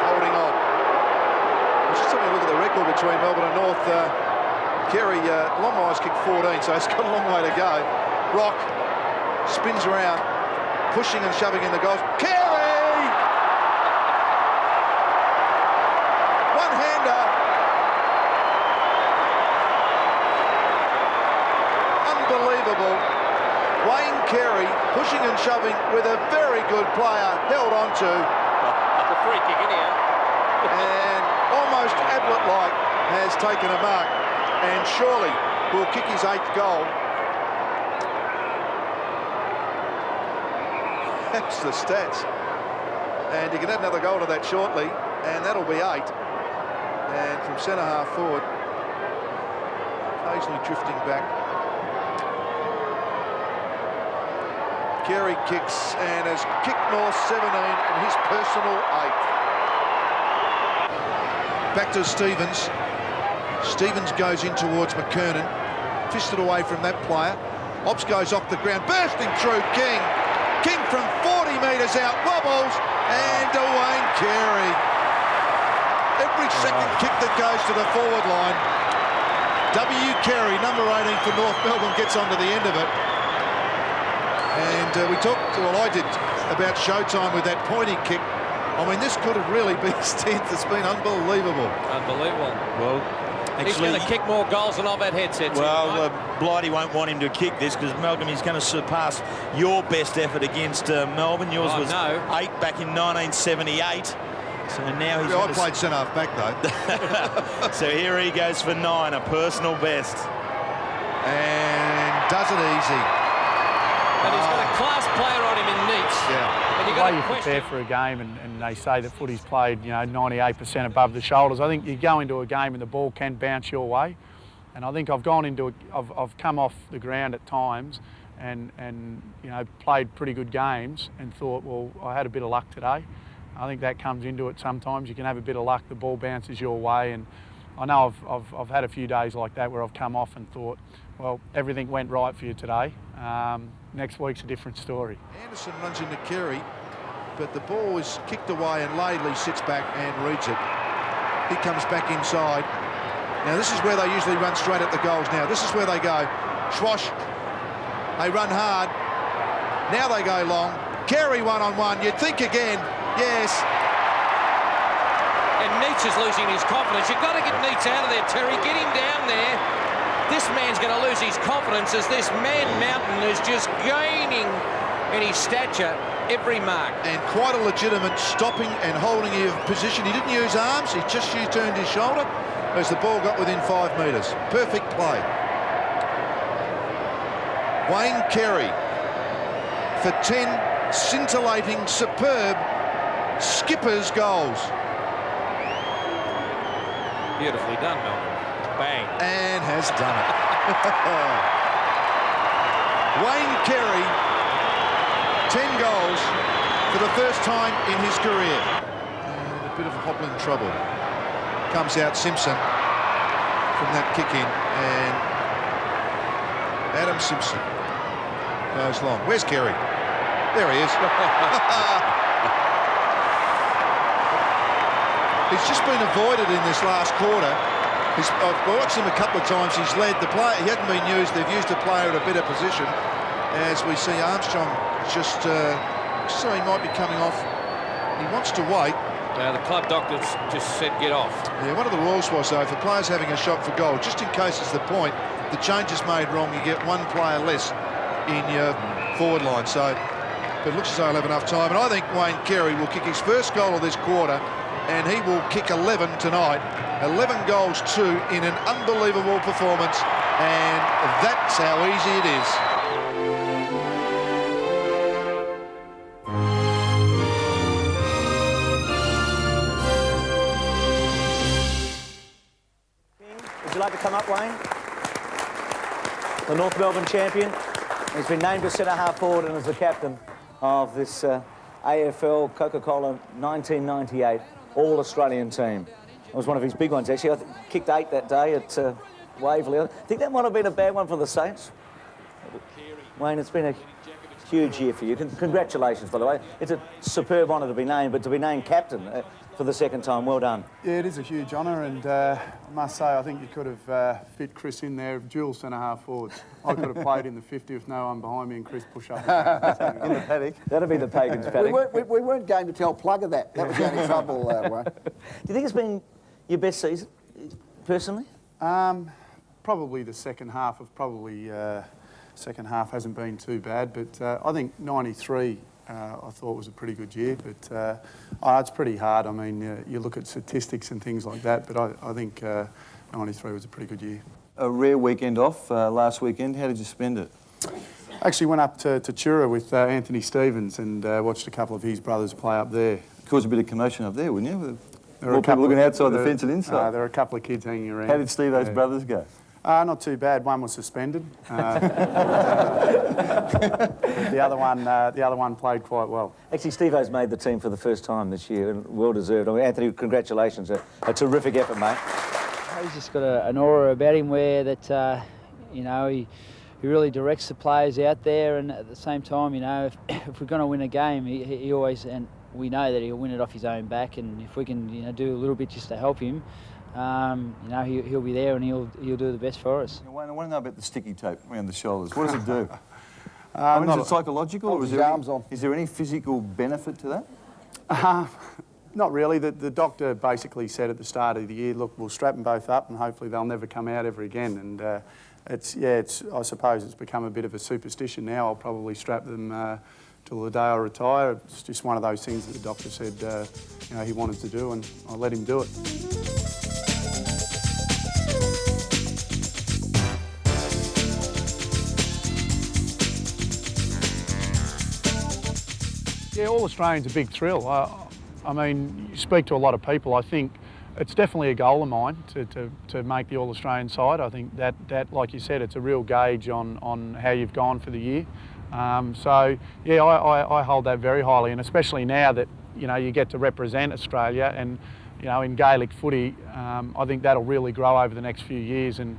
holding on. Let's just have a look at the record between Melbourne and North. Carey, Longmire's kicked 14, so he's got a long way to go. Rock spins around, pushing and shoving in the goals. Carey! One-hander. Unbelievable. Wayne Carey pushing and shoving with a very good player held on to. The free kick in here. And almost Ablett-like has taken a mark. And surely will kick his 8th goal. That's the stats. And you can add another goal to that shortly, and that'll be 8. And from centre half forward, occasionally drifting back. Carey kicks and has kicked North 17 and his personal 8th. Back to Stevens. Stevens goes in towards McKernan, fisted away from that player. Ops goes off the ground, bursting through King. King from 40 metres out, wobbles, and to Wayne Carey. Every second kick that goes to the forward line. W. Carey, number 18 for North Melbourne, gets onto the end of it. And we talked, well, I did, about showtime with that pointy kick. I mean, this could have really been his 10th. It's been unbelievable. Unbelievable. Well, he's going to kick more goals than I've had headsets. Well, Blighty won't want him to kick this because Malcolm is going to surpass your best effort against Melbourne. Yours was 8 back in 1978. So now he's. I played centre half back though. So here he goes for 9, a personal best, and does it easy. And he's got a class player on him in Neats. Yeah. The way you prepare for a game, and they say that footy's played, 98% above the shoulders. I think you go into a game and the ball can bounce your way, and I think I've come off the ground at times, and played pretty good games, and thought, well, I had a bit of luck today. I think that comes into it sometimes. You can have a bit of luck, the ball bounces your way, and I know I've had a few days like that where I've come off and thought, well, everything went right for you today. Next week's a different story. Anderson runs into Carey, but the ball is kicked away and Laidley sits back and reads it. He comes back inside. Now this is where they usually run straight at the goals now. This is where they go. Schwash. They run hard. Now they go long. Carey one-on-one. You'd think again. Yes. And Neats is losing his confidence. You've got to get Neats out of there, Terry. Get him down there. This man's going to lose his confidence as this man Mountain is just gaining in his stature every mark. And quite a legitimate stopping and holding of position. He didn't use arms, he just turned his shoulder as the ball got within 5 metres. Perfect play. Wayne Carey for 10 scintillating, superb skipper's goals. Beautifully done, Mel. Bang. And has done it. Wayne Carey, 10 goals for the first time in his career. And a bit of hobbling trouble. Comes out Simpson from that kick in, and Adam Simpson goes long. Where's Carey? There he is. He's just been avoided in this last quarter. I've watched him a couple of times. He's led the player. He hasn't been used. They've used a player at a better position. As we see Armstrong just so he might be coming off. He wants to wait. The club doctors just said get off. Yeah, one of the rules was, though, for players having a shot for goal, just in case it's the point, the change is made wrong, you get one player less in your forward line. So it looks as though he'll have enough time. And I think Wayne Carey will kick his first goal of this quarter, and he will kick 11 tonight. 11 goals, 2 in an unbelievable performance, and that's how easy it is. Would you like to come up, Wayne? The North Melbourne champion. He's been named as centre-half forward and as the captain of this AFL Coca-Cola 1998 All-Australian team. It was one of his big ones, actually. I kicked 8 that day at Waverley. I think that might have been a bad one for the Saints. Wayne, it's been a huge year for you. Congratulations, by the way. It's a superb honour to be named, but to be named captain for the second time, well done. Yeah, it is a huge honour, and I must say, I think you could have fit Chris in there, dual centre-half forwards. I could have played in the 50 with no one behind me and Chris push up. In the paddock. That'd be the Pagan's paddock. We weren't going to tell Plugger that. That was the only trouble, Wayne. Do you think it's been your best season, personally? Probably the second half second half hasn't been too bad, but I think 93 I thought was a pretty good year, but it's pretty hard. I mean, you look at statistics and things like that, but I think 93 was a pretty good year. A rare weekend off last weekend. How did you spend it? Actually went up to Tura with Anthony Stevens and watched a couple of his brothers play up there. Caused a bit of commotion up there, wouldn't you? There More people looking outside the fence and inside. There were a couple of kids hanging around. How did Steve-O's brothers go? Not too bad. One was suspended. The other one played quite well. Actually, Steve-O's made the team for the first time this year, and well deserved. I mean, Anthony, congratulations. A terrific effort, mate. He's just got an aura about him where that, you know, he really directs the players out there, and at the same time, you know, if we're going to win a game, he always, and we know that he'll win it off his own back, and if we can, you know, do a little bit just to help him, you know, he'll be there and he'll do the best for us. Wayne, I want to know about the sticky tape around the shoulders. What does it do? I mean, is it psychological, or is there any physical benefit to that? Not really. The doctor basically said at the start of the year, look, we'll strap them both up and hopefully they'll never come out ever again. And I suppose it's become a bit of a superstition now. I'll probably strap them till the day I retire. It's just one of those things that the doctor said, you know, he wanted to do, and I let him do it. Yeah, All-Australian's a big thrill. I mean, you speak to a lot of people. I think it's definitely a goal of mine to make the All-Australian side. I think that, like you said, it's a real gauge on how you've gone for the year. So, yeah, I hold that very highly, and especially now that, you know, you get to represent Australia and, you know, in Gaelic footy, I think that'll really grow over the next few years. And,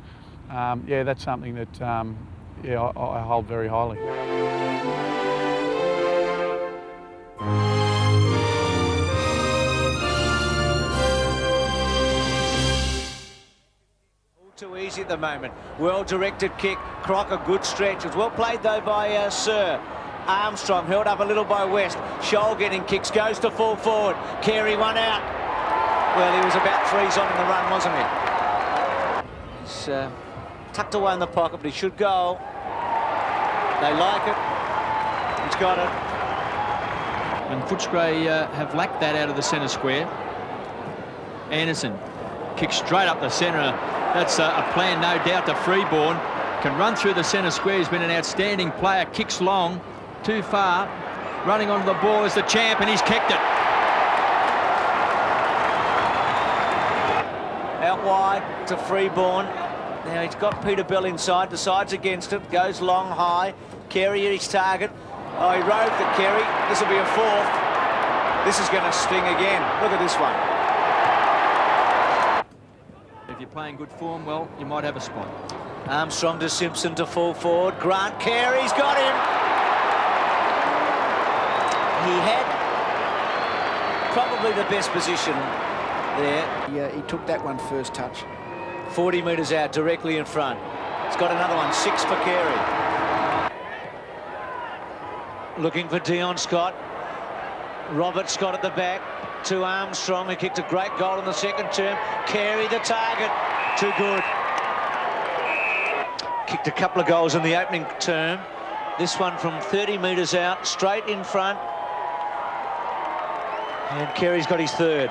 yeah, that's something that, yeah, I hold very highly. Too easy at the moment. Well-directed kick. Crocker, good stretch. It's well played, though, by Sir. Armstrong held up a little by West. Scholl getting kicks, goes to full forward. Carey one out. Well, he was about 3s on in the run, wasn't he? He's tucked away in the pocket, but he should go. They like it. He's got it. And Footscray have lacked that out of the centre square. Anderson kicks straight up the centre. That's a plan, no doubt, to Freeborn. Can run through the centre square. He's been an outstanding player. Kicks long, too far. Running onto the ball is the champ, and he's kicked it. Out wide to Freeborn. Now he's got Peter Bell inside, decides against it, goes long, high. Carey at his target. Oh, he rode the Carey. This will be a 4th. This is going to sting again. Look at this one. If you're playing good form, well, you might have a spot. Armstrong to Simpson to full forward. Grant Carey's got him. He had probably the best position there. Yeah, he took that one first touch. 40 metres out, directly in front. He's got another one, 6 for Carey. Looking for Dion Scott. Robert Scott at the back. to Armstrong, who kicked a great goal in the second term. Carey, the target. Too good. Kicked a couple of goals in the opening term. This one from 30 metres out, straight in front. And Carey's got his third.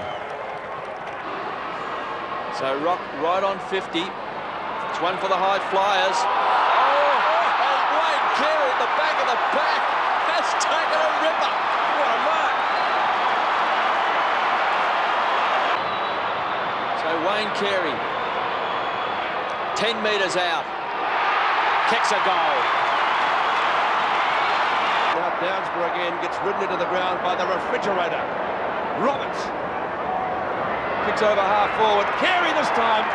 So Rock right on 50. It's one for the high flyers. Oh, and Wayne Carey at the back of the pack has taken a ripper. What a mark. So Wayne Carey, 10 metres out, kicks a goal. Now Downsborough again gets ridden into the ground by the refrigerator. Roberts kicks over half forward. Carey this time.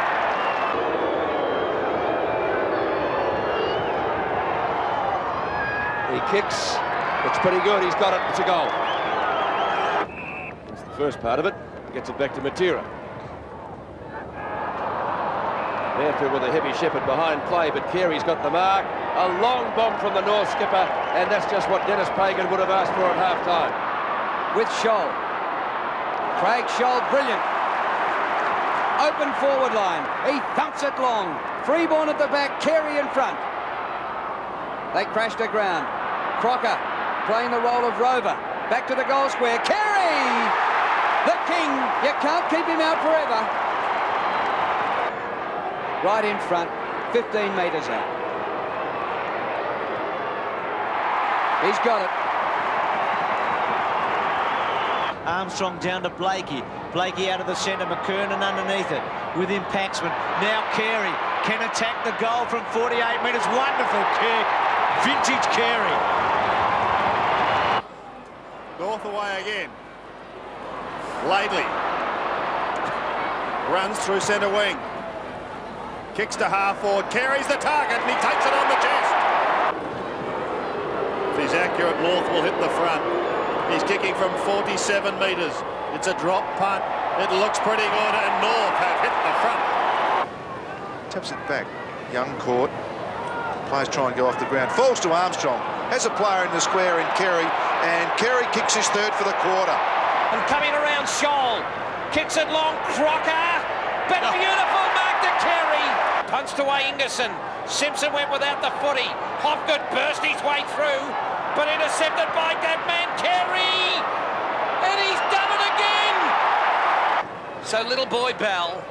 He kicks. It's pretty good. He's got it. It's a goal. That's the first part of it. Gets it back to Matera. Therefore with a heavy shepherd behind play, but Carey's got the mark. A long bomb from the North skipper, and that's just what Denis Pagan would have asked for at half-time. With Scholl. Craig Scholl, brilliant. Open forward line. He thumps it long. Freeborn at the back, Carey in front. They crashed the ground. Crocker playing the role of rover. Back to the goal square. Carey! The king. You can't keep him out forever. Right in front, 15 metres out. He's got it. Armstrong down to Blakey. Blakey out of the centre, McKernan underneath it. With him, Paxman. Now Carey can attack the goal from 48 metres. Wonderful kick. Vintage Carey. North away again. Laidley runs through centre wing. Kicks to half forward. Carey's the target and he takes it on the chest. If he's accurate, North will hit the front. He's kicking from 47 metres. It's a drop punt. It looks pretty good, and North have hit the front. Taps it back. Young caught. Players try and go off the ground. Falls to Armstrong. Has a player in the square in Carey, and Carey kicks his third for the quarter. And coming around Scholl. Kicks it long. Crocker. But beautiful mark to Carey. Punched away Ingerson. Simpson went without the footy. Hopgood burst his way through, but intercepted by that man Carey. And he's done it again. So little boy Bell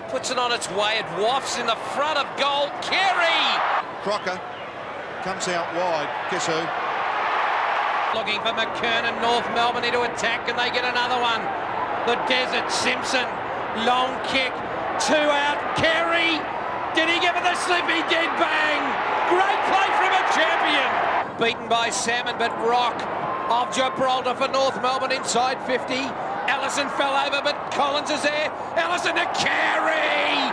puts it on its way. It wafts in the front of goal. Carey. Crocker comes out wide. Guess who? Looking for McKernan. North Melbourne into attack, and they get another one. The Desert Simpson. Long kick. 2 out. Carey. Did he give it the slip? He did. Bang. Great play from a champion. Beaten by Salmon, but Rock of Gibraltar for North Melbourne inside 50. Allison fell over, but Collins is there. Allison to Carey.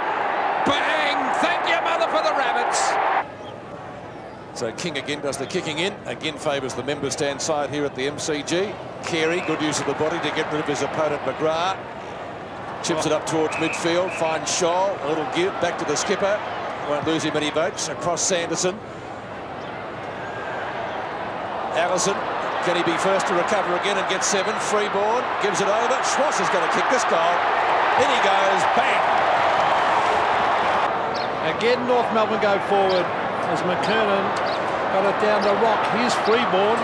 Bang. Thank you, mother, for the Rabbits. So King again does the kicking in. Again favours the member stand side here at the MCG. Carey, good use of the body to get rid of his opponent McGrath. Chips it up towards midfield, finds Scholl, a little give, back to the skipper. Won't lose him any votes. Across Sanderson. Allison, can he be first to recover again and get 7? Freeborn, gives it over. Schwass is going to kick this goal. In he goes, bang! Again, North Melbourne go forward as McKernan got it down to Rock. Here's Freeborn.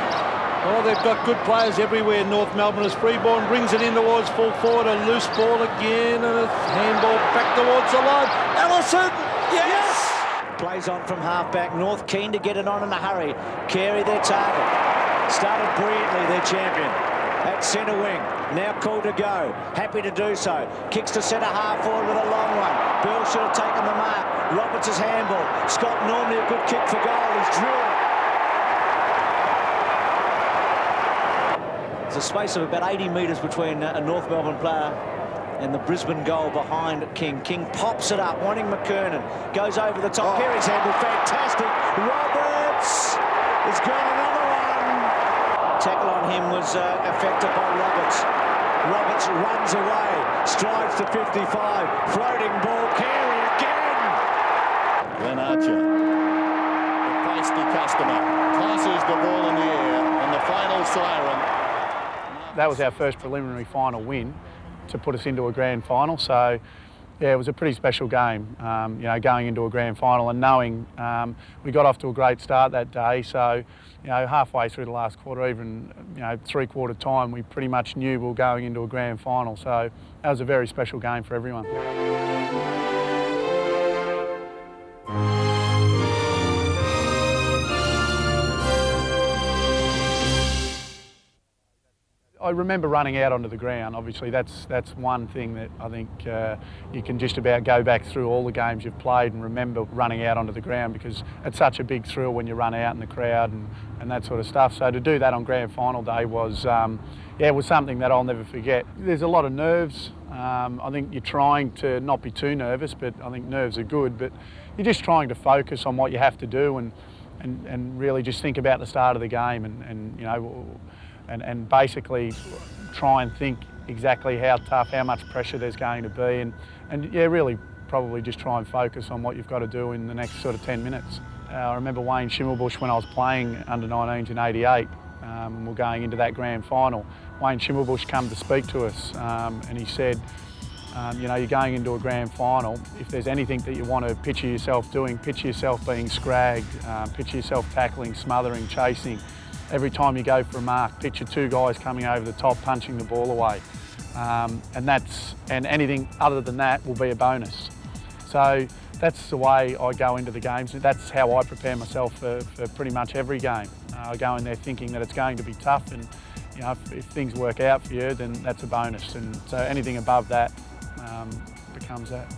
Oh, they've got good players everywhere. North Melbourne as Freeborn brings it in towards full forward. A loose ball again and a handball back towards the line. Allison! Yes! Plays on from half-back. North keen to get it on in a hurry. Carey their target. Started brilliantly, their champion. At centre wing. Now called to go. Happy to do so. Kicks to centre half forward with a long one. Bill should have taken the mark. Roberts' handball. Scott normally a good kick for goal. He's drilled it. There's a space of about 80 metres between a North Melbourne player and the Brisbane goal behind King. King pops it up, wanting McKernan. Goes over the top. Carey's handle, fantastic. Roberts has got another one. Tackle on him was affected by Roberts. Roberts runs away, strides to 55. Floating ball, Carey again. Glenn Archer, the feisty customer, tosses the ball in the air, and the final siren. that was our first preliminary final win to put us into a grand final. So yeah, it was a pretty special game, you know, going into a grand final and knowing we got off to a great start that day. So, you know, halfway through the last quarter, even, you know, three-quarter time, we pretty much knew we were going into a grand final. So that was a very special game for everyone. I remember running out onto the ground. Obviously, that's one thing that I think you can just about go back through all the games you've played and remember running out onto the ground, because it's such a big thrill when you run out in the crowd and that sort of stuff. So to do that on grand final day was, yeah, it was something that I'll never forget. There's a lot of nerves. I think you're trying to not be too nervous, but I think nerves are good. But you're just trying to focus on what you have to do and really just think about the start of the game and you know. And basically try and think exactly how tough, how much pressure there's going to be, and yeah, really probably just try and focus on what you've got to do in the next sort of 10 minutes. I remember Wayne Schimmelbusch when I was playing under 19s in '88, we're going into that grand final. Wayne Schimmelbusch came to speak to us and he said, you know, you're going into a grand final. If there's anything that you want to picture yourself doing, picture yourself being scragged, picture yourself tackling, smothering, chasing. Every time you go for a mark, picture two guys coming over the top, punching the ball away. And anything other than that will be a bonus. So that's the way I go into the games. That's how I prepare myself for pretty much every game. I go in there thinking that it's going to be tough, and you know, if things work out for you, then that's a bonus. And so anything above that becomes that.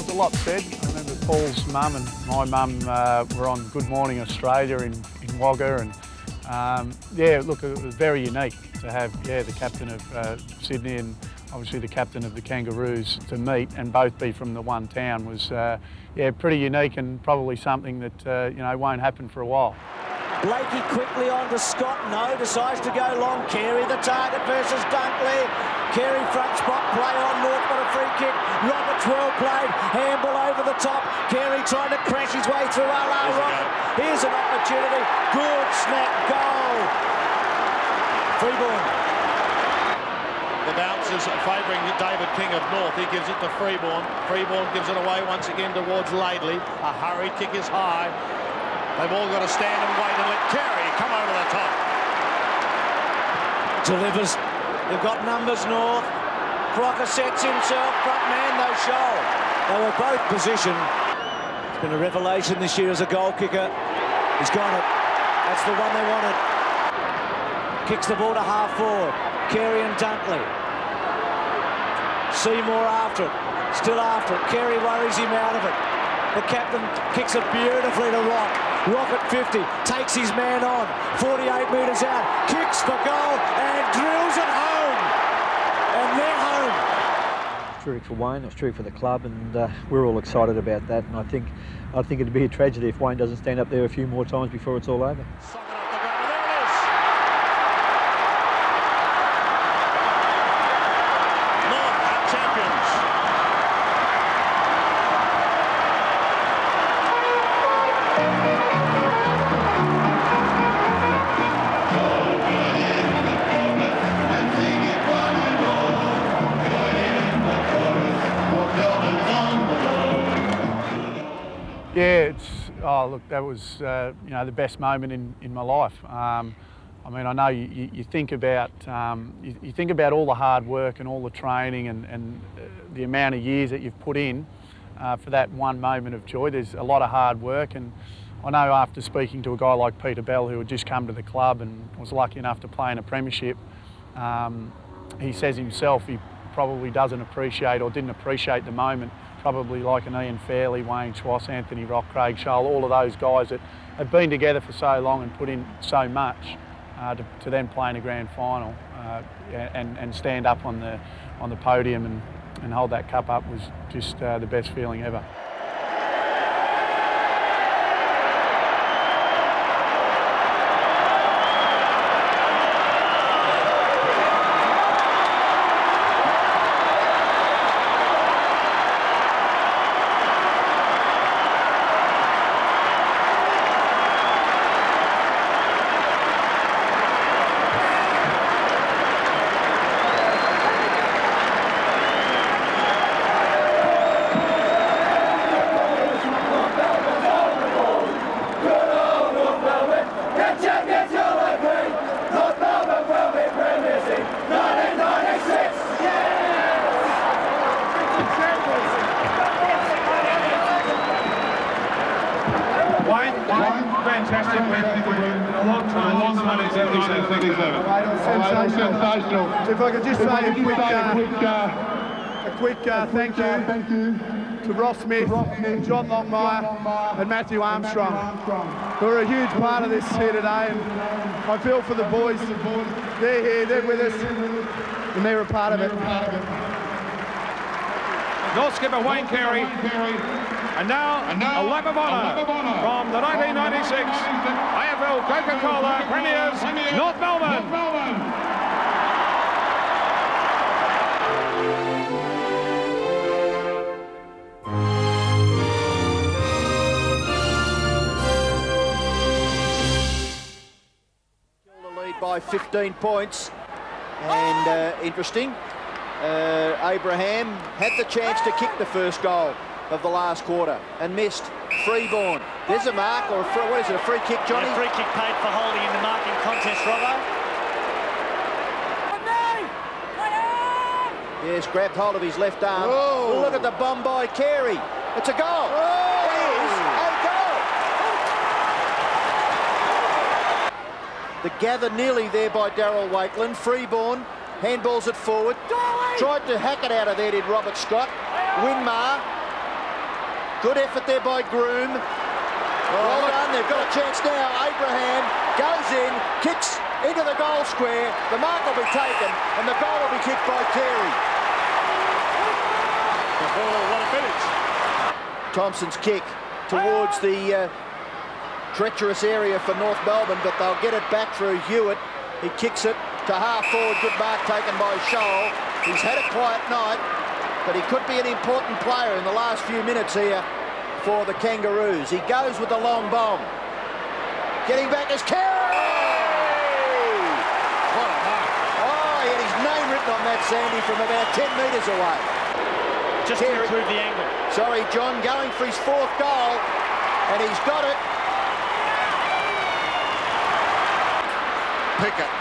A lot said. I remember Paul's mum and my mum were on Good Morning Australia in Wagga, and yeah, look, it was very unique to have the captain of Sydney and obviously the captain of the Kangaroos to meet and both be from the one town was pretty unique, and probably something that you know, won't happen for a while. Blakey quickly on to Scott. No, decides to go long. Carey the target versus Dunkley. Carey front spot play on North, but a free kick. Roberts well played. Handball over the top. Carey trying to crash his way through. Robert. Here's an opportunity. Good snap goal. Freeborn. The bouncers favouring David King of North. He gives it to Freeborn. Freeborn gives it away once again towards Laidley. A hurried kick is high. They've all got to stand and wait and let Carey come over the top. Delivers. They've got numbers North. Crocker sets himself. Front man, no show. They were both positioned. It's been a revelation this year as a goal kicker. He's got it. That's the one they wanted. Kicks the ball to half forward. Carey and Dunkley. Seymour after it. Still after it. Carey worries him out of it. The captain kicks it beautifully to Rock. Rock at 50, takes his man on, 48 metres out, kicks for goal and drills it home. And they're home. It's terrific for Wayne, it's terrific for the club, and we're all excited about that. And I think it'd be a tragedy if Wayne doesn't stand up there a few more times before it's all over. Yeah, look, that was you know, the best moment in my life. I mean, I know you think about you think about all the hard work and all the training and the amount of years that you've put in for that one moment of joy. There's a lot of hard work, and I know after speaking to a guy like Peter Bell, who had just come to the club and was lucky enough to play in a premiership, he says himself he probably doesn't appreciate or didn't appreciate the moment, probably like an Ian Fairley, Wayne Schwass, Anthony Rock, Craig Scholl, all of those guys that have been together for so long and put in so much to then play in a grand final and stand up on the podium and hold that cup up was just the best feeling ever. Fantastic win. A long time it's sensational. If I could just say a quick thank you to Ross Smith, John Longmire and Matthew Armstrong, who are a huge part of this here today, and I feel for the boys. They're here, they're with us, and they're a part of it. North skipper Wayne Carey. And now a lap of honour from the 1996 AFL Coca-Cola Premiers, North Melbourne. The lead by 15 points, and interesting. Abraham had the chance to kick the first goal of the last quarter and missed. Freeborn. There's a mark, or what is it, a free kick, Johnny? Yeah, free kick paid for holding in the marking contest, Robbo. Yes, grabbed hold of his left arm. Whoa. Look at the bomb by Carey. It's a goal. It is a goal. The gather nearly there by Darryl Wakeland. Freeborn handballs it forward. Tried to hack it out of there, did Robert Scott. Winmar. Good effort there by Groom. Well done, they've got a chance now. Abraham goes in, kicks into the goal square. The mark will be taken, and the goal will be kicked by Carey. Oh, what a finish. Thompson's kick towards the treacherous area for North Melbourne, but they'll get it back through Hewitt. He kicks it to half forward. Good mark taken by Scholl. He's had a quiet night, but he could be an important player in the last few minutes here for the Kangaroos. He goes with the long bomb. Getting back is Carey! What a mark. Oh, he had his name written on that, Sandy, from about 10 metres away. Just to improve the angle. Sorry, John, going for his fourth goal, and he's got it. Pickett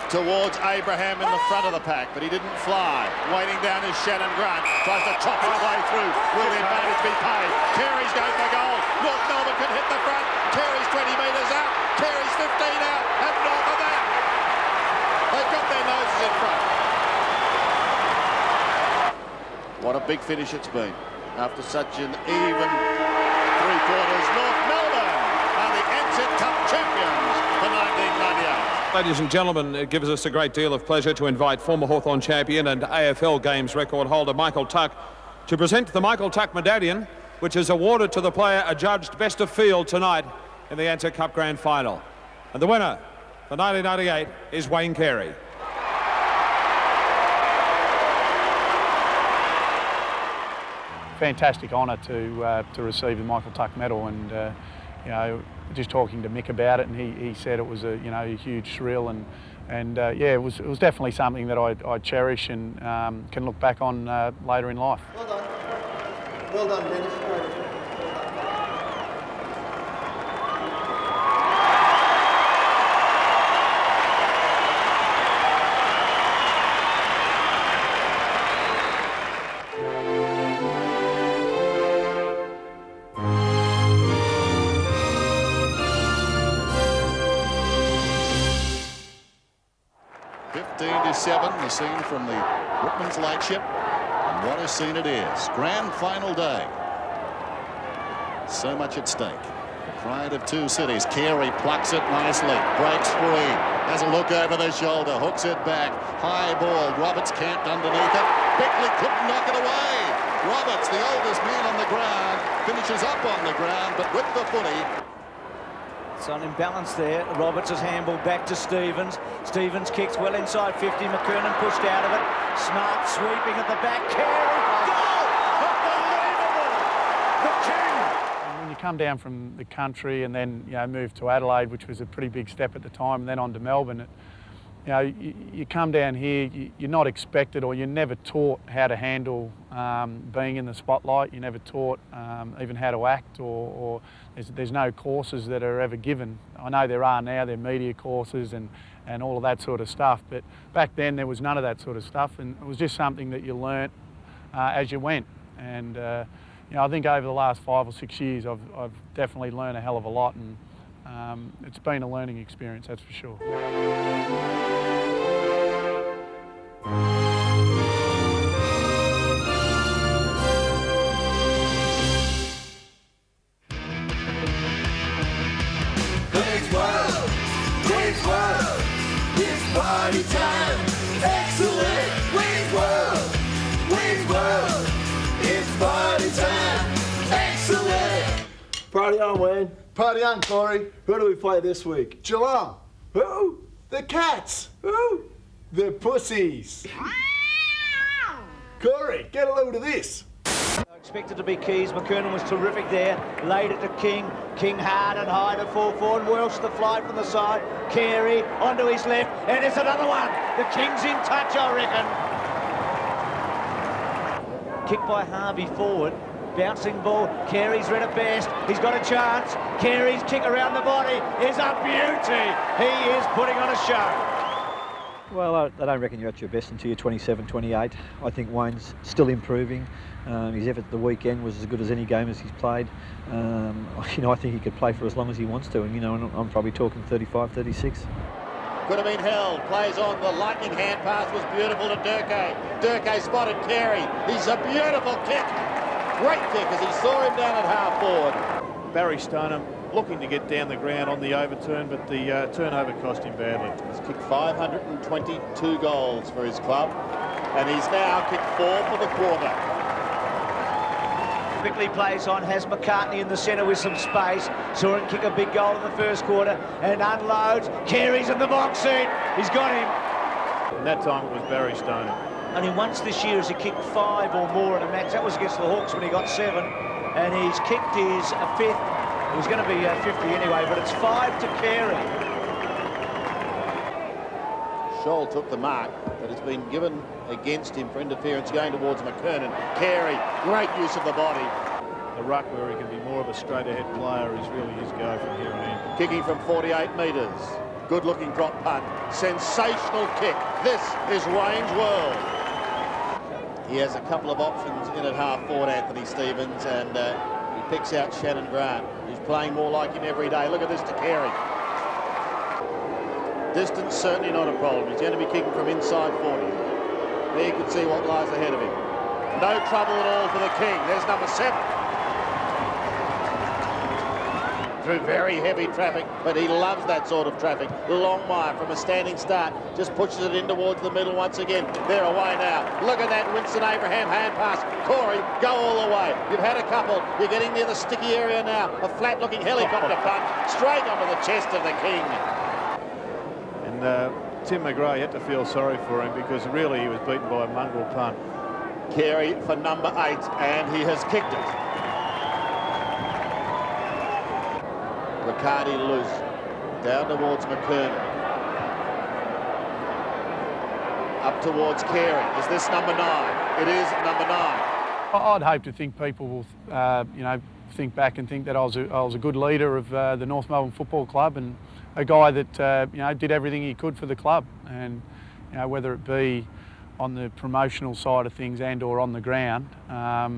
towards Abraham in the front of the pack, but he didn't fly. Waiting down is Shannon Grant. Tries to chop his way through. Will the advantage be paid? Carey's going for goal. North Melbourne can hit the front. Carey's 20 metres out. Carey's 15 out. And north of that. They've got their noses in front. What a big finish it's been. After such an even three quarters, North Melbourne are the NZ Cup champions for 1998. Ladies and gentlemen, it gives us a great deal of pleasure to invite former Hawthorn champion and AFL Games record holder Michael Tuck to present the Michael Tuck Medallion, which is awarded to the player adjudged best of field tonight in the NZ Cup Grand Final. And the winner for 1998 is Wayne Carey. Fantastic honour to receive the Michael Tuck medal, and you know, just talking to Mick about it, and he said it was a a huge thrill, and yeah, it was definitely something that I cherish and can look back on later in life. Well done, Denis. 15-7, the scene from the Whitman's lightship. And what a scene it is. Grand final day. So much at stake. Pride of two cities. Carey plucks it nicely. Breaks free. Has a look over the shoulder. Hooks it back. High ball. Roberts camped underneath it. Beckley couldn't knock it away. Roberts, the oldest man on the ground, finishes up on the ground, but with the footy. It's on imbalance there. Roberts has handballed back to Stevens. Stevens kicks well inside 50. McKernan pushed out of it. Smart sweeping at the back. Carey. Goal! Unbelievable! The King! When you come down from the country and then move to Adelaide, which was a pretty big step at the time, and then on to Melbourne, you come down here, you're not expected, or you're never taught how to handle being in the spotlight. You're never taught even how to act, or there's no courses that are ever given. I know there are now, there are media courses and all of that sort of stuff, but back then there was none of that sort of stuff, and it was just something that you learnt as you went. And I think over the last 5 or 6 years I've definitely learned a hell of a lot, and it's been a learning experience, that's for sure. It's party time. Excellent. Wayne's World. Wayne's World. It's party time. Excellent. Party on, Wayne. Party on, Corey. Who do we play this week? Geelong. Who? The Cats. Who? The Pussies. Corey, get a load of this. Expected to be Keys. McKernan was terrific there. Laid it to King. King hard and high to full forward. Welsh the fly from the side. Carey onto his left. And it's another one. The King's in touch, I reckon. Kick by Harvey forward. Bouncing ball. Carey's read it best. He's got a chance. Carey's kick around the body is a beauty. He is putting on a show. Well, I don't reckon you're at your best until you're 27, 28. I think Wayne's still improving. His effort at the weekend was as good as any game as he's played. I think he could play for as long as he wants to, and I'm probably talking 35, 36. Could have been held. Plays on. The lightning hand pass was beautiful to Durkay. Durkay spotted Carey. He's a beautiful kick. Great kick as he saw him down at half forward. Barry Stoneham looking to get down the ground on the overturn, but the turnover cost him badly. He's kicked 522 goals for his club, and he's now kicked 4 for the quarter. Quickly plays on, has McCartney in the centre with some space. Saw him kick a big goal in the first quarter and unloads. Carey's in the box seat. He's got him. And that time it was Barry Stoneham. Only once this year has he kicked 5 or more in a match. That was against the Hawks when he got 7. And he's kicked his 5th. It was going to be 50 anyway, but it's 5 to Carey. Scholl took the mark, but it's been given against him for interference going towards McKernan. Carey, great use of the body. The ruck where he can be more of a straight-ahead player is really his go from here on in. Kicking from 48 metres. Good-looking drop punt. Sensational kick. This is Wayne's World. He has a couple of options in at half forward, Anthony Stevens, and he picks out Shannon Grant, who's playing more like him every day. Look at this to Carey. Distance certainly not a problem. He's going to be kicking from inside 40. There you can see what lies ahead of him. No trouble at all for the King. There's number 7. Through very heavy traffic, but he loves that sort of traffic. Longmire from a standing start just pushes it in towards the middle once again. They're away now. Look at that Winston Abraham hand pass. Corey, go all the way. You've had a couple. You're getting near the sticky area now. A flat-looking helicopter punt straight onto the chest of the King. And Tim McGrath had to feel sorry for him because really he was beaten by a mongrel punt. Carey for number 8, and he has kicked it. Riccardi loose, down towards McKernan. Up towards Carey. Is this number 9? It is number 9. I'd hope to think people will, think back and think that I was a good leader of the North Melbourne Football Club and a guy that did everything he could for the club, and whether it be on the promotional side of things and or on the ground. I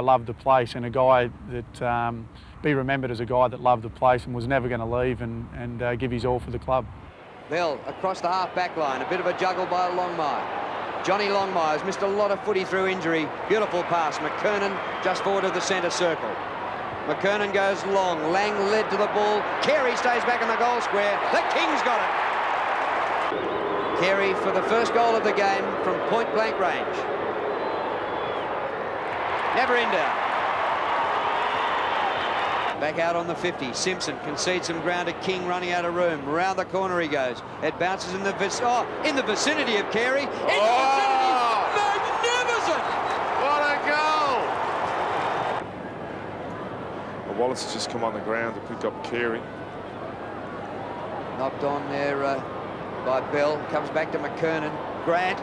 loved the place, and a guy that be remembered as a guy that loved the place and was never going to leave and give his all for the club. Bell across the half-back line. A bit of a juggle by Longmire. Johnny Longmire's missed a lot of footy through injury. Beautiful pass. McKernan just forward of the centre circle. McKernan goes long. Lang led to the ball. Carey stays back in the goal square. The Kings got it. Carey for the first goal of the game from point-blank range. Never in doubt. Back out on the 50. Simpson concedes some ground to King running out of room. Around the corner he goes. It bounces in the vicinity of Carey. In the vicinity. Magnificent! What a goal! Well, Wallace has just come on the ground to pick up Carey. Knocked on there by Bell. Comes back to McKernan. Grant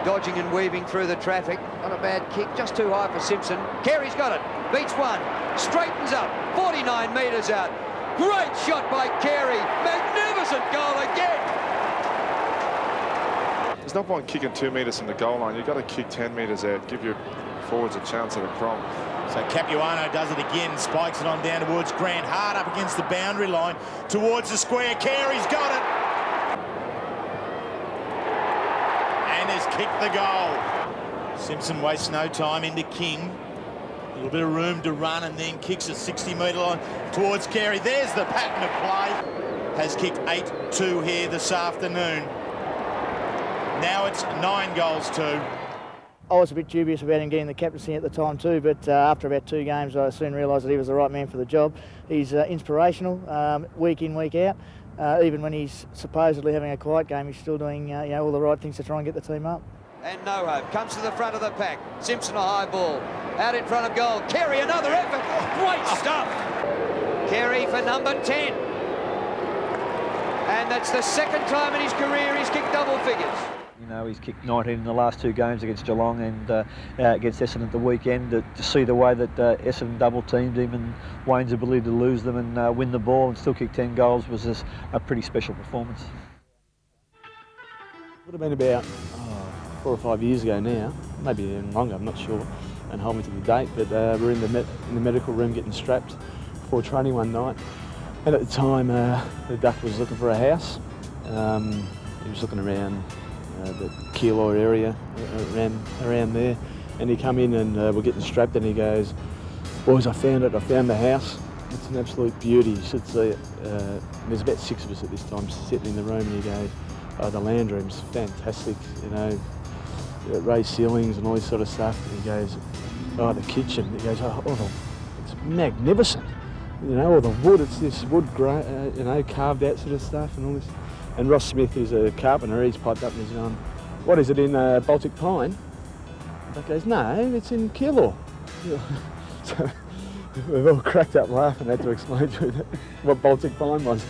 dodging and weaving through the traffic. Not a bad kick, just too high for Simpson. Carey's got it. Beats one. Straightens up. 49 metres out. Great shot by Carey. Magnificent goal again. There's no point kicking 2 metres from the goal line. You've got to kick 10 metres out. Give your forwards a chance at a crom. So Capuano does it again. Spikes it on down towards Grant. Hard up against the boundary line. Towards the square. Carey's got it. And has kicked the goal. Simpson wastes no time into King. A little bit of room to run and then kicks a 60-metre line towards Carey. There's the pattern of play. Has kicked 8-2 here this afternoon. Now it's 9-2. I was a bit dubious about him getting the captaincy at the time too, but after about 2 games I soon realised that he was the right man for the job. He's inspirational, week in, week out. Even when he's supposedly having a quiet game, he's still doing all the right things to try and get the team up. And no hope. Comes to the front of the pack. Simpson a high ball. Out in front of goal. Carey another effort. Great stuff. Carey for number 10. And that's the second time in his career he's kicked double figures. You know, he's kicked 19 in the last 2 games against Geelong and against Essendon at the weekend. To see the way that Essendon double-teamed him and Wayne's ability to lose them and win the ball and still kick 10 goals was just a pretty special performance. Would have been about 4 or 5 years ago now, maybe even longer, I'm not sure, and hold me to the date, but we're in the medical room getting strapped before training one night, and at the time the Duck was looking for a house. He was looking around the Keilor area, around there, and he come in and we're getting strapped and he goes, "Boys, I found it, I found the house. It's an absolute beauty. You should see it." There's about 6 of us at this time sitting in the room and he goes, "Oh, the lounge room's fantastic, you know, raised ceilings and all this sort of stuff." And he goes, "Oh, the kitchen." He goes, it's magnificent. You know, all the wood, it's this wood, carved out sort of stuff and all this. And Ross Smith, who's a carpenter, he's piped up and he's going, "What is it in Baltic Pine?" And he goes, "No, it's in Keilor." So we've all cracked up laughing and had to explain to him what Baltic Pine was.